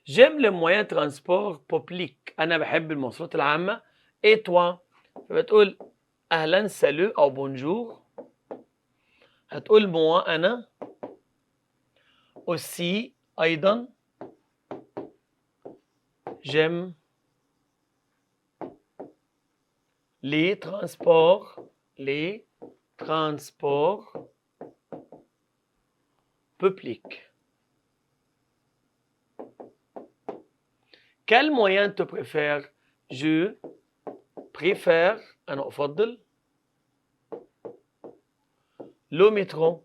جيم لو موان ترانسبور بوبليك. انا بحب المواصلات العامه. اي توا فبتقول اهلا سالو او بونجور. هتقول موا انا aussi ايضا j'aime les transports publics. quel moyen tu préfères؟ je préfère أنا أفضل le métro.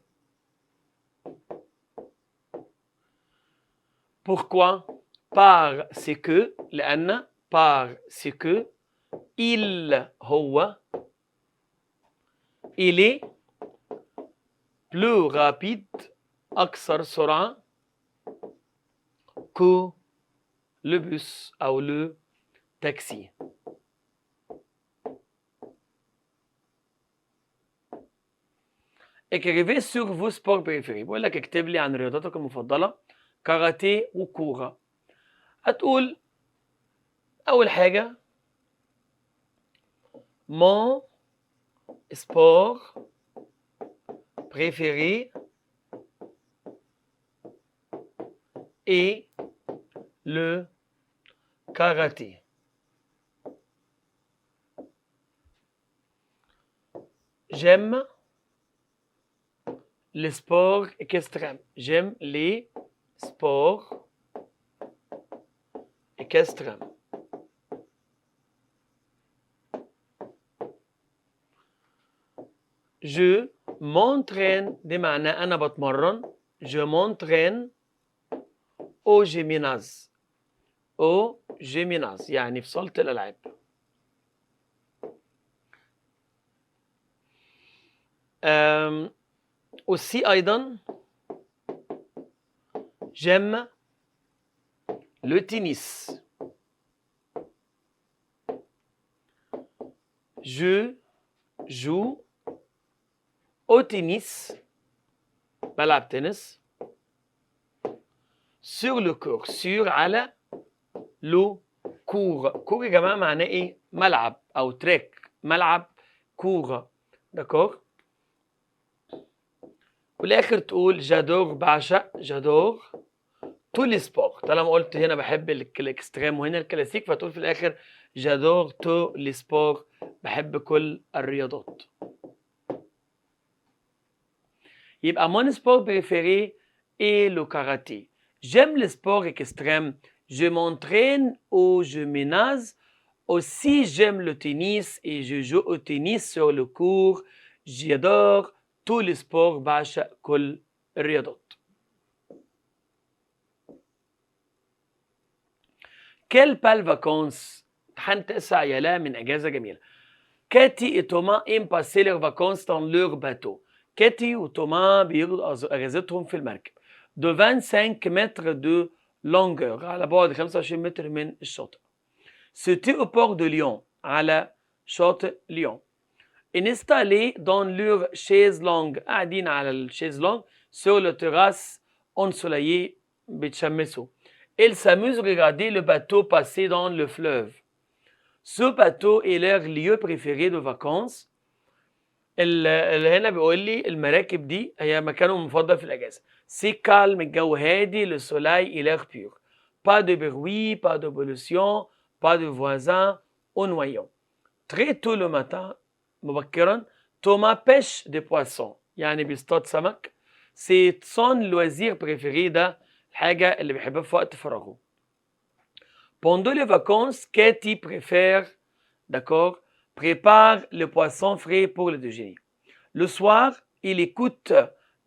pourquoi؟ parce que لأن parce que il هو il est plus rapide أكثر سرعة que le bus أو le taxi. écrivez sur vos sports préférés. بقول لك اكتب لي عن رياضتك المفضلة. كاراتيه وكورة. هتقول أول حاجة mon sport préféré est le karaté. j'aime les sports extrêmes. j'aime les sports extrêmes. je m'entraîne بمعنى أنا بتمرن. je m'entraîne au gymnase. au gymnase يعني في صالة الألعاب. aussi أيضا j'aime le tennis. je joue au tennis بلعب تنس sur le court sur على لو كور كور يا جماعة معناه ايه؟ ملعب او تراك ملعب كورة داكور والاخر تقول جادور بعشق جادور تو لي سبور طالما قلت هنا بحب الاكستريم وهنا الكلاسيك فتقول في الاخر جادور تو لي سبور بحب كل الرياضات يبقى mon sport préféré est le karaté. J'aime le sport extrême. Je m'entraîne ou je ménage. Aussi, j'aime le tennis et je joue au tennis sur le court. J'adore tous les sports. بعشق كل الرياضات. Quelle belle vacances. امتحان 9 يلا من أجازة جميلة. Cathy et Thomas aiment passer leurs vacances dans leur bateau. كاتي وتوما بياخدوا اجازتهم في المركب de 25 متر de longueur على بعد 25 متر من الشاطئ. C'était au port de Lyon على شاطئ ليون. Installés dans leur chaise longue قاعدين على الشيز لونج sur le terrasse ensoleillée بيتشمسوا. Ils s'amusent à regarder le bateau passer dans le fleuve. Ce bateau est leur lieu préféré de vacances. اللي هنا بيقول لي المراكب دي هي مكانهم المفضل في الاجازه. سي كالم الجو هادي لو سولاي إلير بيور با دو بروي با دو بولوسيون با دو فوازان او نويون. تري تو لو ماتان مبكرا توما بيش دي بواسون يعني بيصطاد سمك. سي سون لوازير بريفيري ده الحاجه اللي بيحبها في وقت فراغه. بوندو لي فاكونس كاتي بريفير داكور prépare le poisson frais pour le déjeuner. Le soir, il écoute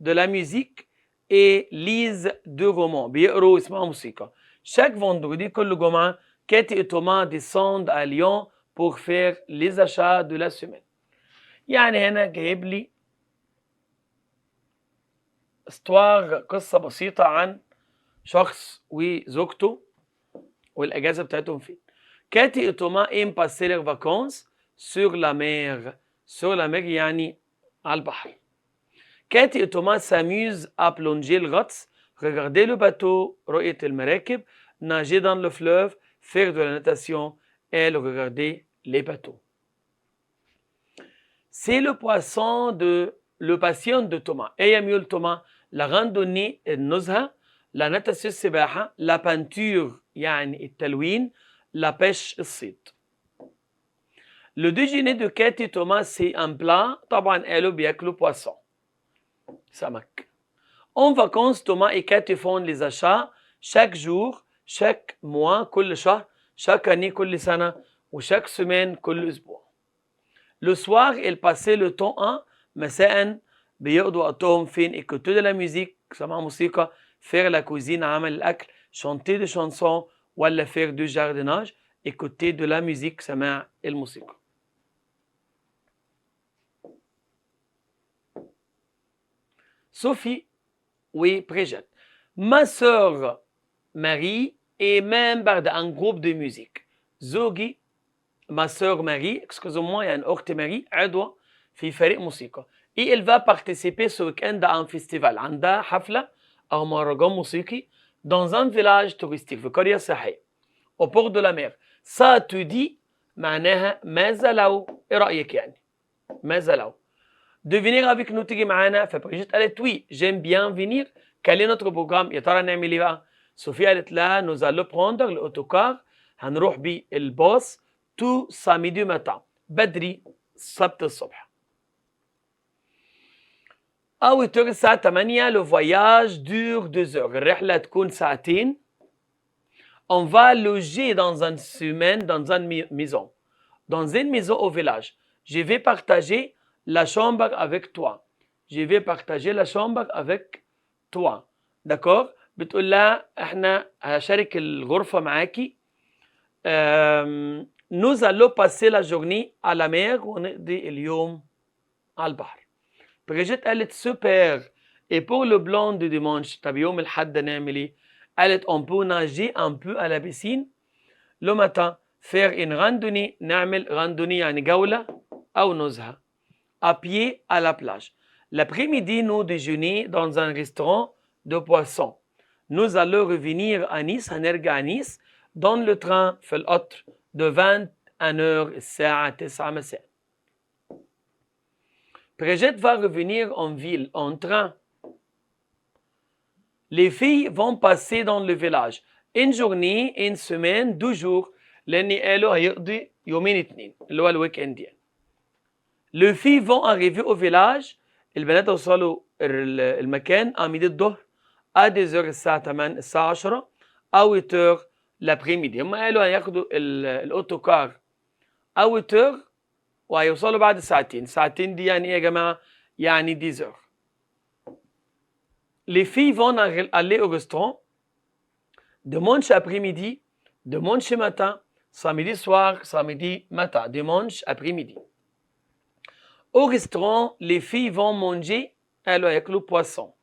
de la musique et lise deux romans. بيقروا ويسمعوا موسيقى. Chaque vendredi, كل جمعة, Katie et Thomas descendent à Lyon pour faire les achats de la semaine. يعني هنا جايب لي قصة بسيطة عن شخص وزوجته والأجازة بتاعتهم فين. Katie et Thomas aiment passer leurs vacances sur la mer. Sur la mer يعني على البحر. Katie et Thomas s'amusent à plonger le غطس, regarder le bateau, رؤية المراكب, nager dans le fleuve, faire de la natation et regarder les bateaux. C'est le passion de Thomas. ايه يميل توما؟ la randonnée النزهة, la natation السباحة, la peinture يعني التلوين, la pêche الصيد. Le déjeuner de Katie et Thomas c'est un plat. طبعا قالوا بياكلوا poisson سمك. En vacances Thomas et Katie font les achats chaque jour, chaque mois كل شهر, chaque année كل سنة, و chaque semaine كل أسبوع. Le soir ils passaient le temps مساء بيقضوا وقتهم فين؟ écouter de la musique سماع موسيقى, faire la cuisine عمل الأكل, chanter des chansons ولا faire du jardinage, écouter de la musique سماع الموسيقى. Sophie oui Brigitte. Ma sœur Marie est membre d'un groupe de musique. زوجي ma sœur Marie excusez-moi يعني أختي ماري عضوة في فريق موسيقى. Et elle va participer ce week-end à un festival. عندها حفلة أو مهرجان موسيقي dans un village touristique في قرية سياحية. Au bord de la mer. Ça te dit معناها ماذا لو؟ إيه رأيك يعني؟ ماذا لو؟ de venir avec nous تيجي معانا. فبريجيت قالت oui j'aime bien venir. quel est notre programme؟ يا ترى نعمل ايه بقى؟ صوفيا قالت لها nous allons prendre l'autocar هنروح بالباص tout samedi matin بدري السبت الصبح. أو يتر الساعة 8 le voyage dure 2 heures الرحلة تكون ساعتين. On va loger dans une semaine dans une maison. Dans une maison au village. Je vais partager la chambre avec toi. Je vais partager la chambre avec toi. D'accord؟ بتقول لها احنا هشارك الغرفة معاكي. Nous allons passer la journée à la mer ونقضي اليوم على البحر. بريجيت قالت سوبر. Et pour le blanc du dimanche طب يوم الحد نعمل ايه؟ قالت on peut nager un peu à la piscine. Le matin faire une randonnée نعمل randonnée يعني جولة أو نزهة. à pied à la plage. L'après-midi, nous déjeunons dans un restaurant de poissons. Nous allons revenir à Nice, هنرجع نيس dans le train في القطر de 21h الساعة 9 مساء. Brigitte va revenir en ville en train. Les filles vont passer dans le village. Une journée, une semaine, 2 jours. لأن قالوا هيقضي يومين اتنين اللي هو الويك اند يعني. Les filles vont arriver au village. البنات وصلوا المكان à midi الظهر à 10h الساعة 8 الساعة 10 à 8h l'après-midi. هم قالوا هياخدوا الأوتوكار à 8h وهيوصلوا بعد ساعتين. ساعتين دي يعني ايه يا جماعة؟ يعني 10h. Les filles vont aller au restaurant dimanche après-midi, dimanche matin, samedi soir, samedi matin, dimanche après-midi. Au restaurant, les filles vont manger avec le poisson.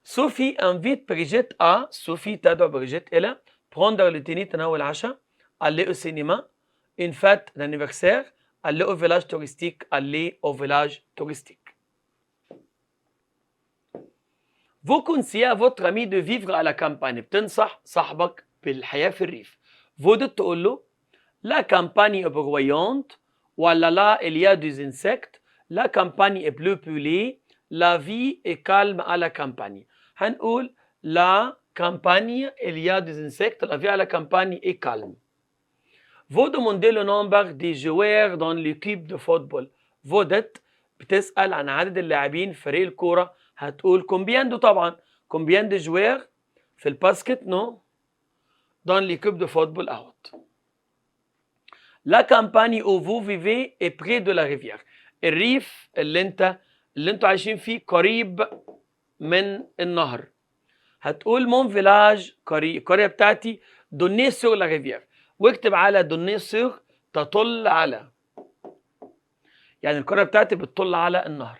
Sophie invite Brigitte à, Sophie تدعو Brigitte إلى prendre le dîner تناول العشاء, aller au cinéma, une fête d'anniversaire, aller au village touristique, aller au village touristique. Vous conseillez à votre ami de vivre à la campagne. بتنصح صاحبك بالحياة في الريف. Vous تقول له la campagne est bruyante ولا là il y a des insectes. La campagne est plus peuplée. La vie est calme à la campagne. هنقول la campagne il y a des insectes. La vie à la campagne est calme. Vous demandez le nombre des joueurs dans l'équipe de football. Vous بتسأل عن عدد اللاعبين في فريق الكورة. هتقول combien de طبعا combien de joueurs في الباسكت نو dans l'équipe de football out. La campagne où vous vivez est près de la rivière. الريف اللي انتوا عايشين فيه قريب من النهر. هتقول mon village القرية بتاعتي donné sur la rivière. واكتب على donné sur تطل على. يعني القرية بتاعتي بتطل على النهر.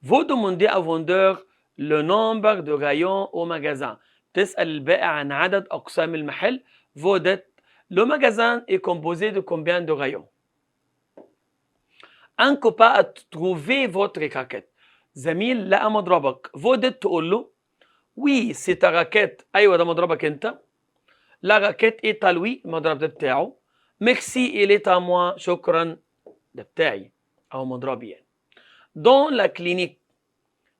Vous demandez à vendeur le nombre de rayons au magasin. تسأل البائع عن عدد أقسام المحل. Vous dites le magasin est composé de combien de rayons. Un copain a trouvé votre raquette. زميل لقى مضربك. Vous dites تقول له oui c'est ta raquette. أيوة ده مضربك أنت. La raquette est à lui. المضرب ده بتاعه. Merci il est à moi. شكرا ده بتاعي أو مضربي يعني. Dans la clinique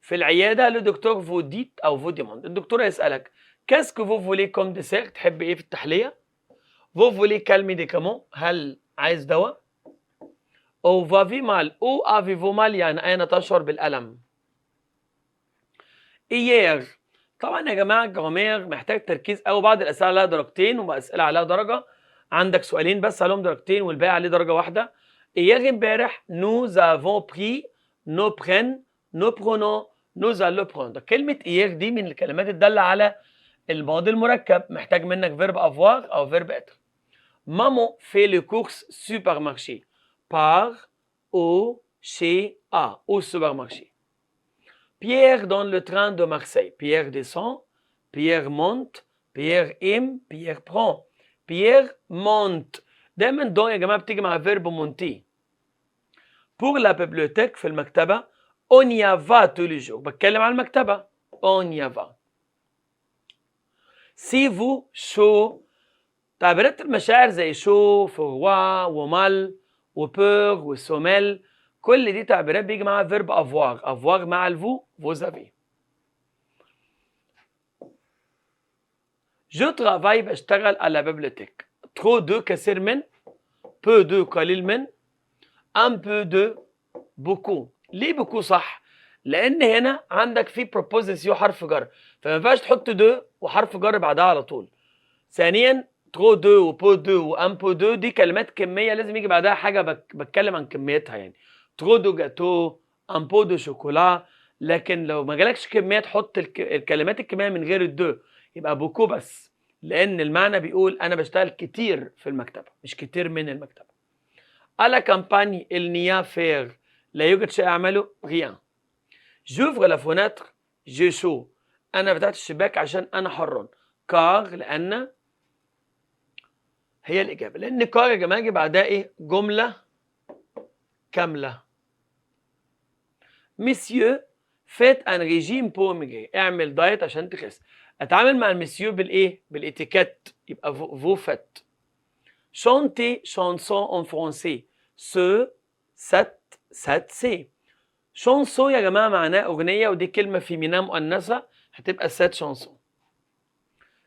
في العيادة le docteur vous dit أو vous demande. الدكتور يسألك qu'est-ce que vous voulez comme dessert. تحب إيه في التحلية؟ Vous voulez quel médicament؟ هل عايز دواء؟ أو avez mal أو avez-vous mal يعني أين تشعر بالألم؟ hier طبعا يا جماعة الجرامير محتاج تركيز أوي. بعض الأسئلة عليها درجتين وأسئلة عليها درجة. عندك سؤالين بس عليهم درجتين والباقي عليه درجة واحدة. hier امبارح nous avons pris nous prennent nous prenons nous allons prendre. كلمة hier دي من الكلمات الدالة على الماضي المركب. محتاج منك verbe avoir أو verbe être. Maman fait les courses supermarché. Par au chez à au supermarché. Pierre dans le train de Marseille. Pierre descend. Pierre monte. Pierre aime. Pierre prend. Pierre monte. دايما دون يا جماعة بتيجي مع verbe monter. Pour la bibliothèque في المكتبة. On y va tous les jours. بتكلم عن المكتبة. On y va. Si vous chaud. تعبيرات المشاعر زي شو فوا ومال وبور وسوميل كل دي تعبيرات بيجي معاها فيرب افواغ مع الفو فوزافي. جو ترافاي بشتغل على بيبليوتيك. ترو دو كثير من. بو دو قليل من. ان بو دو بوكو. ليه بوكو صح؟ لان هنا عندك في بروبوزيسيون حرف جر فما ينفعش تحط دو وحرف جر بعدها على طول. ثانيا ترو دو وبو دو وان بو دو دي كلمات كميه لازم يجي بعدها حاجه بتكلم عن كميتها يعني. ترو دو جاتو ان بو دو شوكولا. لكن لو ما جالكش كميه تحط الكلمات الكميه من غير الدو يبقى بوكو بس لان المعنى بيقول انا بشتغل كتير في المكتبه مش كتير من المكتبه. على كامباني النيا فير لا يوجد شيء اعمله ريان. جوفر لا فوناتر جو شو. انا فتحت الشباك عشان انا حران. كار لان هي الإجابة. لأن كار يا جماعة يجي بعدها إيه؟ جملة كاملة. Monsieur faites un régime pour maigrir. اعمل دايت عشان تخس. اتعامل مع المسيو بالايه؟ بالاتيكيت، يبقى vous faites. Chantez chanson en français. cette c'est. chanson يا جماعة معناه أغنية، ودي كلمة فيمينا مؤنثة، هتبقى cette chanson.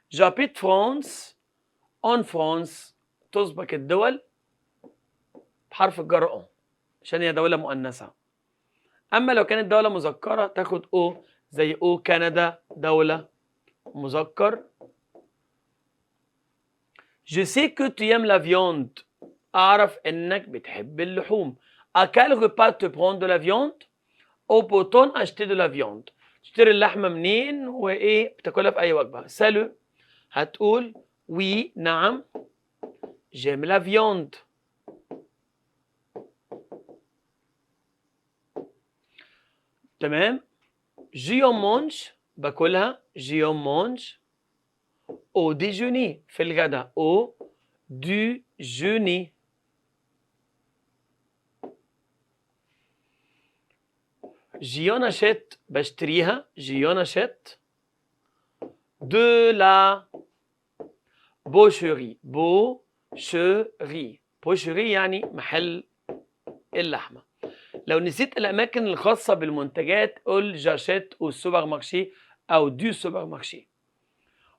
j'habite France. en France تسبق الدول بحرف الجر on عشان هي دولة مؤنثة. أما لو كانت دولة مذكرة تاخد او، زي او كندا دولة مذكر. Je sais que tu aimes la viande. أعرف إنك بتحب اللحوم. À quel repas te prends de la viande؟ Au peut-on acheter de la viande؟ تشتري اللحمة منين وإيه بتاكلها في أي وجبة. سالو هتقول oui نعم j'aime la viande. تمام. j'y en mange باكلها j'y en mange au déjeuner في الغداء au déjeuner. j'y en achète بشتريها j'y en achète de la boucherie. boucherie boucherie يعني محل اللحمة. لو نسيت الأماكن الخاصة بالمنتجات قول j'achète au supermarché أو du supermarché.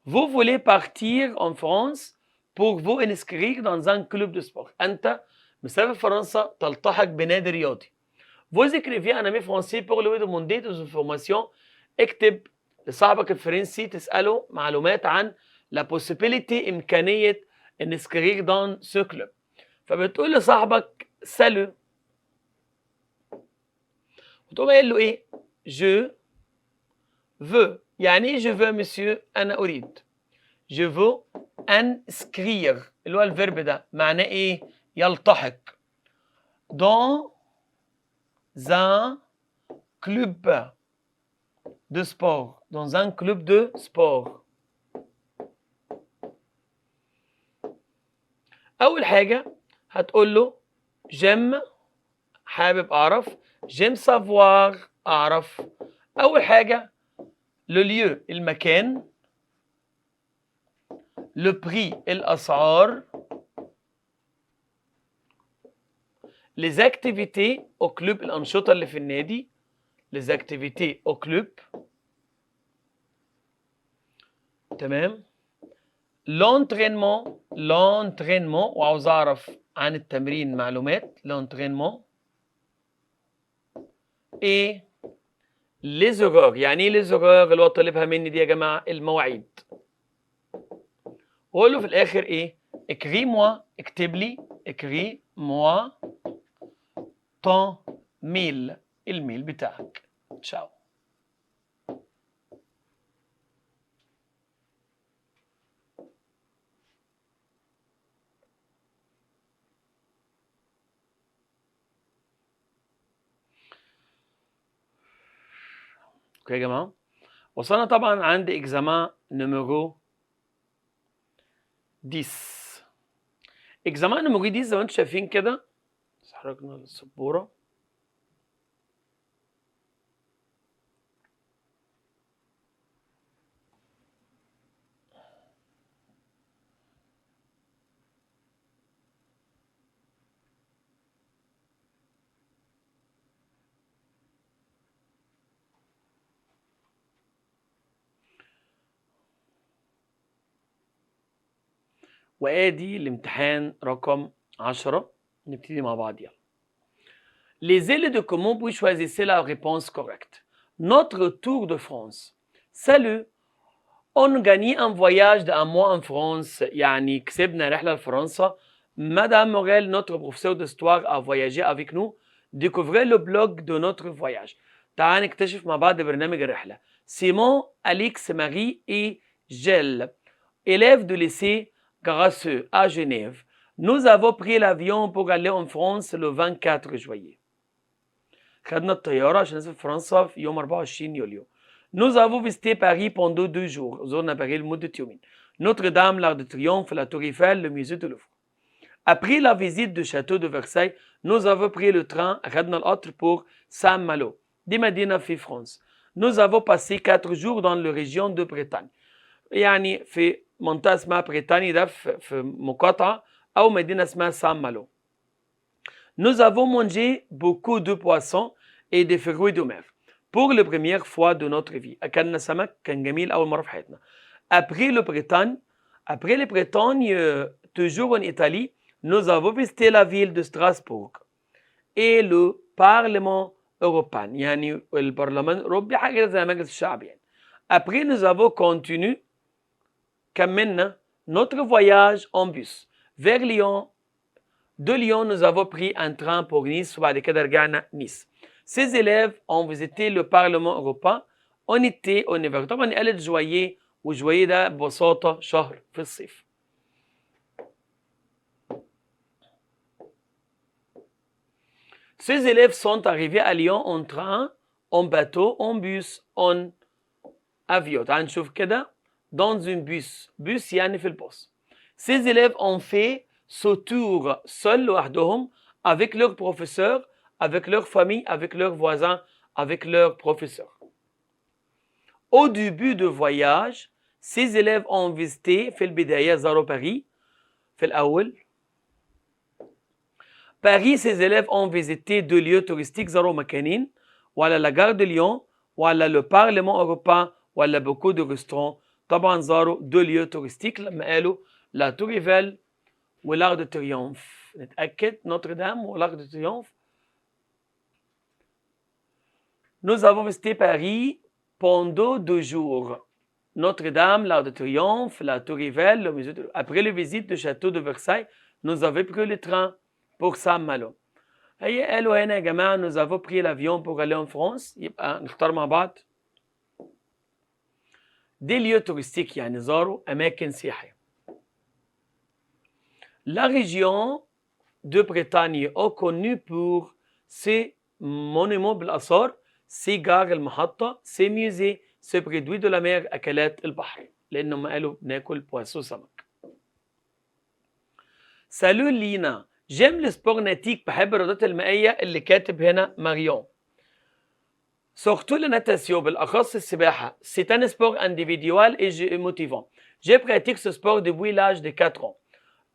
Vous voulez partir en France pour vous inscrire dans un club de sport. أنت مسافر فرنسا تلتحق بنادي رياضي. Vous écrivez un ami français pour lui demander des informations. اكتب لصاحبك الفرنسي تسأله معلومات عن la possibilité إمكانية inscrire dans ce club. فبتقول لصاحبك سالو وتقوم قايل له ايه؟ je veux. يعني ايه je veux monsieur؟ أنا أريد. je veux inscrire اللي هو الفيرب ده معناه ايه؟ يلتحق. dans un club de sport. dans un club de sport. أول حاجة هتقول له j'aime حابب أعرف. j'aime savoir أعرف. أول حاجة le lieu المكان. le prix الأسعار. les activités au club الأنشطة اللي في النادي. les activités au club. تمام. l'entraînement وعاوز أعرف عن التمرين معلومات. l'entraînement et les horaires. يعني ايه les horaires اللي هو طالبها مني دي يا جماعة؟ المواعيد. وأقول له في الآخر ايه؟ écris moi اكتب لي écris moi ton mail الميل بتاعك. تشاو. اوكي يا جماعة، وصلنا طبعا عند اكزامان نيميرو 10. اكزامان نيميرو 10 زي ما انتم شايفين كده. حركنا للسبورة. وادي الامتحان رقم 10. نبتدي مع بعض يلا. Les îles de Comores, vous choisissez la réponse correcte. Notre tour de France. Salut. On gagne un voyage d'un mois en France. يعني كسبنا رحلة لفرنسا. Madame Morel, notre professeur d'histoire, a voyagé avec nous. Découvrez le blog de notre voyage. تعال نكتشف مع بعض برنامج الرحلة. Simon, Alix, Marie et Gel, élèves de lycée Grasseux à Genève. Nous avons pris l'avion pour aller en France le 24 juillet. خدنا الطيارة عشان نسافر فرنسا في يوم 24 يوليو. Nous avons visité Paris pendant 2 jours. زرنا باريس لمدة يومين. Notre-Dame, l'Arc de Triomphe, la Tour Eiffel, le musée de Louvre. Après la visite du château de Versailles, nous avons pris le train, أخذنا القطر pour Saint-Malo. دي مدينة في فرنسا. Nous avons passé 4 jours dans la région de Bretagne. يعني في منطقة اسمها بريطانيا ده في مقاطعة أو مدينة اسمها سان مالو. Nous avons mangé beaucoup de poissons et des fruits de mer. Pour la première fois de notre vie. أكلنا سمك كان جميل أول مرة في حياتنا. Après la Bretagne, toujours en Italie, nous avons visité la ville de Strasbourg et le Parlement européen. يعني البرلمان الأوروبي حاجة زي مجلس الشعب يعني. Après nous avons continué كملنا notre voyage en bus vers Lyon. De Lyon, nous avons pris un train pour Nice وبعد كده رجعنا نيس. Ces élèves ont visité le Parlement européen en été en hiver. طبعا قالت جوية وجوية ده ببساطة شهر في الصيف. Ces élèves sont arrivés à Lyon en train, en bateau, en bus, en avion. تعال نشوف كده dans un bus. bus يعني في الباص. Ces élèves ont fait ce tour seuls لوحدهم avec leurs professeurs, avec leur famille, avec leurs voisins, avec leurs professeurs. Au début du voyage, ces élèves ont visité في البداية زاروا باريس في الأول. Paris, ces élèves ont visité 2 lieux touristiques زاروا مكانين ولا la gare de Lyon ولا le Parlement européen ولا beaucoup de restaurants. طبعا زاروا 2 lieux touristiques لما قالوا لا تور ايفل والارc de triomphe. نتأكد نوتردام والارc de triomphe. Nous avons visité Paris pendant 2 jours. Notre-Dame, l'Arc de Triomphe, la Tour Eiffel, le musée de... Après la visite du château de Versailles, nous avons pris le train pour Saint-Malo. هي قالوا هنا يا جماعة nous avons pris l'avion pour aller en France. يبقى نختار مع بعض. Des lieux touristiques يعني زاروا أماكن سياحية. La région de Bretagne est connue pour ses monuments بالآثار، ses gares المحطة، ses musées، ses produits de la mer أكلات البحر، لأنهم قالوا بناكل بواسو سمك. سالو لينا جيم السبور ناتيك بحب الرياضات المائية اللي كاتب هنا ماريون. Surtout la natation بالأخص السباحة. C'est un sport individuel et motivant. Je pratique ce sport depuis l'âge de 4 ans.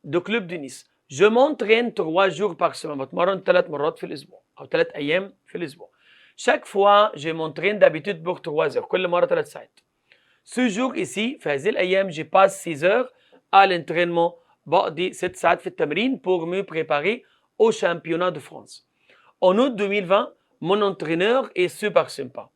De club de Nice. Je m'entraîne 3 jours par semaine. بتمرن 3 مرات في الأسبوع أو 3 أيام في الأسبوع. Chaque fois, je m'entraîne d'habitude pour 3 heures. كل مرة 3 ساعات. Ce jour ici, في هذه الأيام, je passe 6 heures à l'entraînement. بقضي 6 ساعات في التمرين pour me préparer au championnat de France. En août 2020, mon entraîneur est super sympa.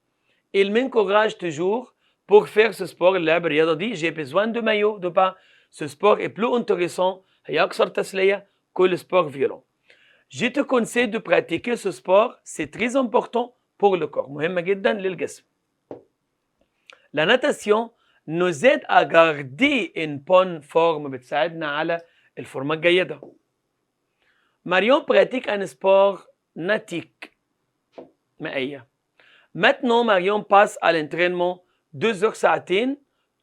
Il m'encourage toujours pour faire ce sport. اللعب الرياضة دي, j'ai besoin de maillot de bain. Ce sport est plus intéressant. هي أكثر تسلية que le sport violent. Je te conseille de pratiquer ce sport. C'est très important pour le corps. مهمة جدا للجسم. La natation nous aide à garder une bonne forme. بتساعدنا على الفورمة الجيدة. Marion pratique un sport nautique. مائية. Maintenant, Marion passe à l'entraînement 2 heures ساعتين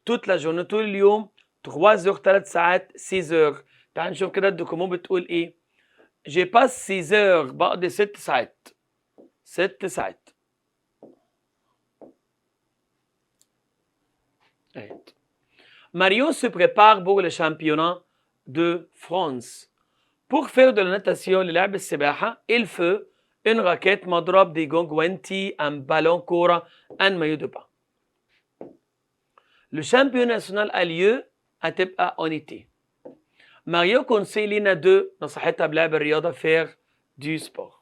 toute la journée طول اليوم 3 heures 3 ساعات 6 heures. تعال نشوف كده الدوكيمون بتقول ايه. Je passe 6 heures بقضي 6 ساعات 6 ساعات. Marion se prépare pour le championnat de France. Pour faire de la natation للعب السباحة il faut une raquette مضرب des gants guanti un ballon كورة un maillot de bain. Le championnat national a lieu هتبقى en été. Mario conseille لنا نصحتها بلعب الرياضة faire du sport.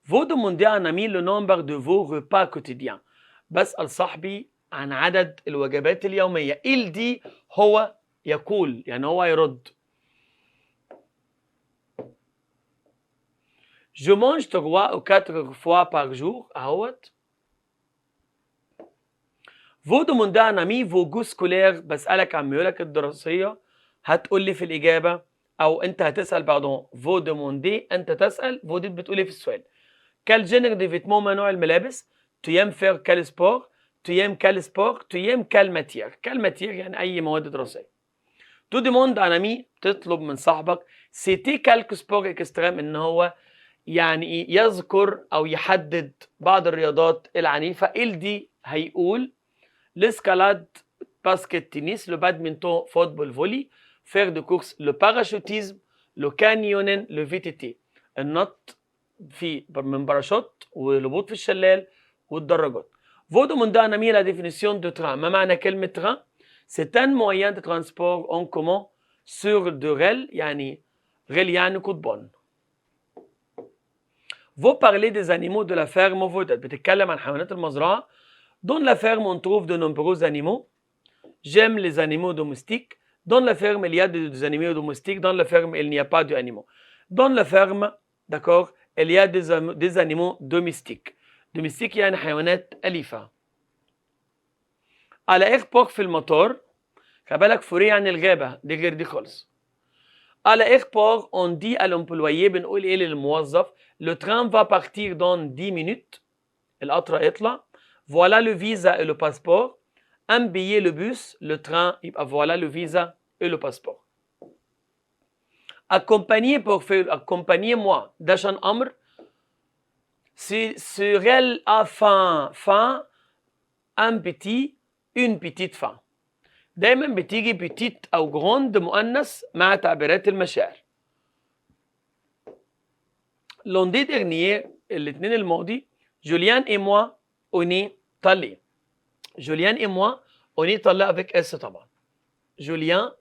Vous demandez à un ami le nombre de vos repas quotidiens. بسأل صاحبي عن عدد الوجبات اليومية. il dit هو يقول يعني هو يرد. Je mange 3 ou 4 fois par jour. اهوت. Vous demandez à un ami vos goûts scolaires. بسألك عن ميولك الدراسية. هتقول لي في الإجابة أو أنت هتسأل بعضهم. Vous demandez أنت تسأل. vous dites بتقولي في السؤال. Quel genre de vêtements ما نوع الملابس. Tu aimes faire quel sport. tu aimes quel sport, tu aimes quelle matière. Quelle matière يعني أي مواد دراسية. Tu demandes un ami تطلب من صاحبك c'était quelque sport extrême إن هو يعني إيه يذكر أو يحدد بعض الرياضات العنيفة. il dit هيقول l'escalade, basket, tennis, le badminton, football, volley, faire de course, le parachutisme, le canyoning, le VTT. النط من باراشوت والهبوط في الشلال والدراجات. Vous demandez un ami la définition de train. ما معنى كلمة train؟ C'est un moyen de transport en commun sur de rails يعني rail يعني قضبان. Vous parlez des animaux de la ferme au Vaudette. بتتكلم عن حيوانات المزرعة. Dans la ferme on trouve de nombreux animaux. J'aime les animaux domestiques. Dans la ferme, il y a des animaux domestiques. Dans la ferme, il n'y a pas d'animaux. Dans la ferme, d'accord, il y a des animaux domestiques. Domestiques يعني حيوانات أليفة. على إيربورت في المطار. خلي بالك فوري يعني الغابة دي غير دي خالص. على إيربورت on dit à l'employé بنقول إيه للموظف le train va partir dans 10 minutes. القطر هيطلع. Voilà le visa et le passeport. Un billet, le bus, le train, voilà le visa et le passeport. Accompagner pour faire accompagner-moi. دشان أمر. Sur elle a faim, un petit, une petite faim. دايما بتيجي petite أو grande مؤنث مع تعبيرات المشاعر. Lundi dernier, الاثنين الماضي, Julien et moi, on est allés. Julien et moi, on est allés avec S طبعا. Julien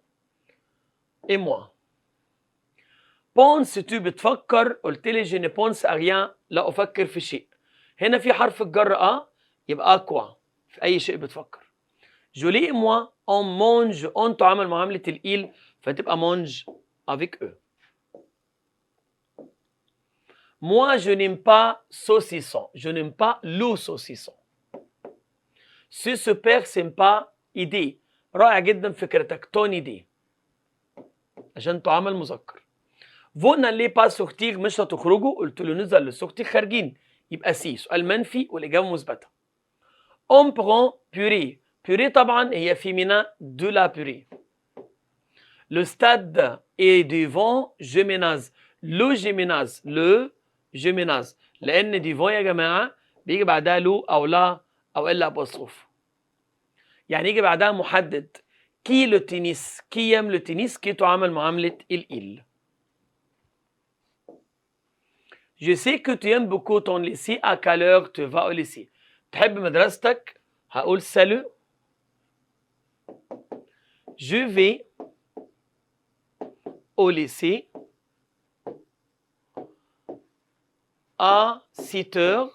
et moi. Pense tu بتفكر قلت لي je ne pense à rien لا أفكر في شيء. هنا في حرف الجر يبقى أقوى في أي شيء بتفكر. Julie et moi on mange on تعامل معاملة الإيل فتبقى mange avec eux. Moi je n'aime pas saucisson. Je n'aime pas le saucisson. C'est super sympa idée. رائع جدا فكرتك ton idée. عشان تعامل مذكر. Vous n'allez pas sortir مش هتخرجوا قلت له نزل للسورتي خارجين يبقى سي سؤال منفي والإجابة مثبتة. On prend purée. purée طبعا هي féminin de la purée. Le stade est devant Géménaz. le Géménaz لأن devant يا جماعة بيجي بعدها له أو لا أو إلا أبوستروف. يعني يجي بعدها محدد. كي لو تنس كي يم لو تنس كي تعامل معاملة الإل. Je sais que tu aimes beaucoup ton lycée. À quelle heure tu vas au lycée? تحب مدرستك؟ هقول salut. Je vais au lycée à 6 heures.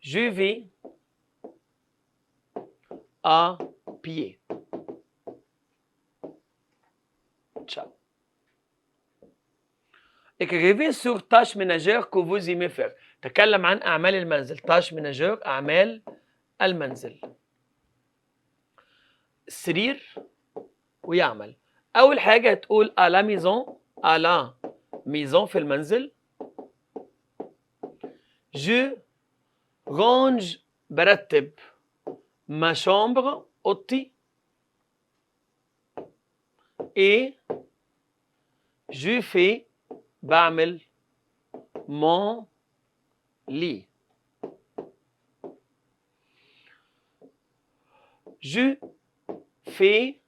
Je vais à pied. Ciao. Écrivez sur tâches ménagères que vous aimez faire. تكلم عن أعمال المنزل. tâches ménagères أعمال المنزل. سرير ويعمل. أول حاجة هتقول à la maison. à la maison في المنزل. Je range برتب ma chambre أوضتي. et je fais بعمل mon lit. Je fais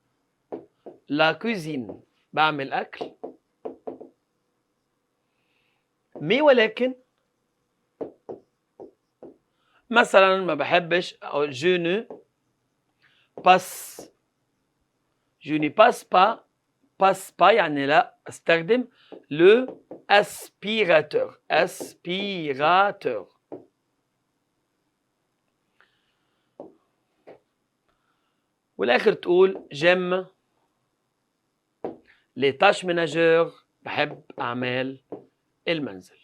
la cuisine. بعمل أكل. mais ولكن مثلا ما بحبش أو je ne passe pas يعني لا استخدم le aspirateur. والاخر تقول j'aime les tâches ménagères. بحب اعمال المنزل.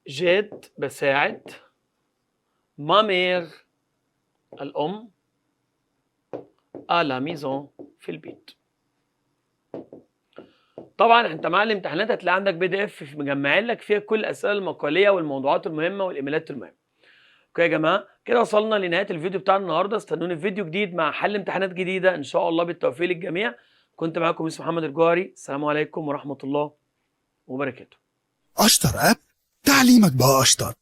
j'aide بساعد ma mère الأم à la maison في البيت. طبعًا أنت مع الامتحانات هتلاقي عندك PDF مجمّعين لك فيها كل الأسئلة المقالية والموضوعات المهمة والإيميلات المهمة. أوكي يا جماعة، كده وصلنا لنهاية الفيديو بتاعنا النهارده، استنوني في فيديو جديد مع حل امتحانات جديدة إن شاء الله بالتوفيق للجميع. كنت معاكم مستر محمد الجوهري، السلام عليكم ورحمة الله وبركاته. أشطر أب، تعليمك بقى أشطر.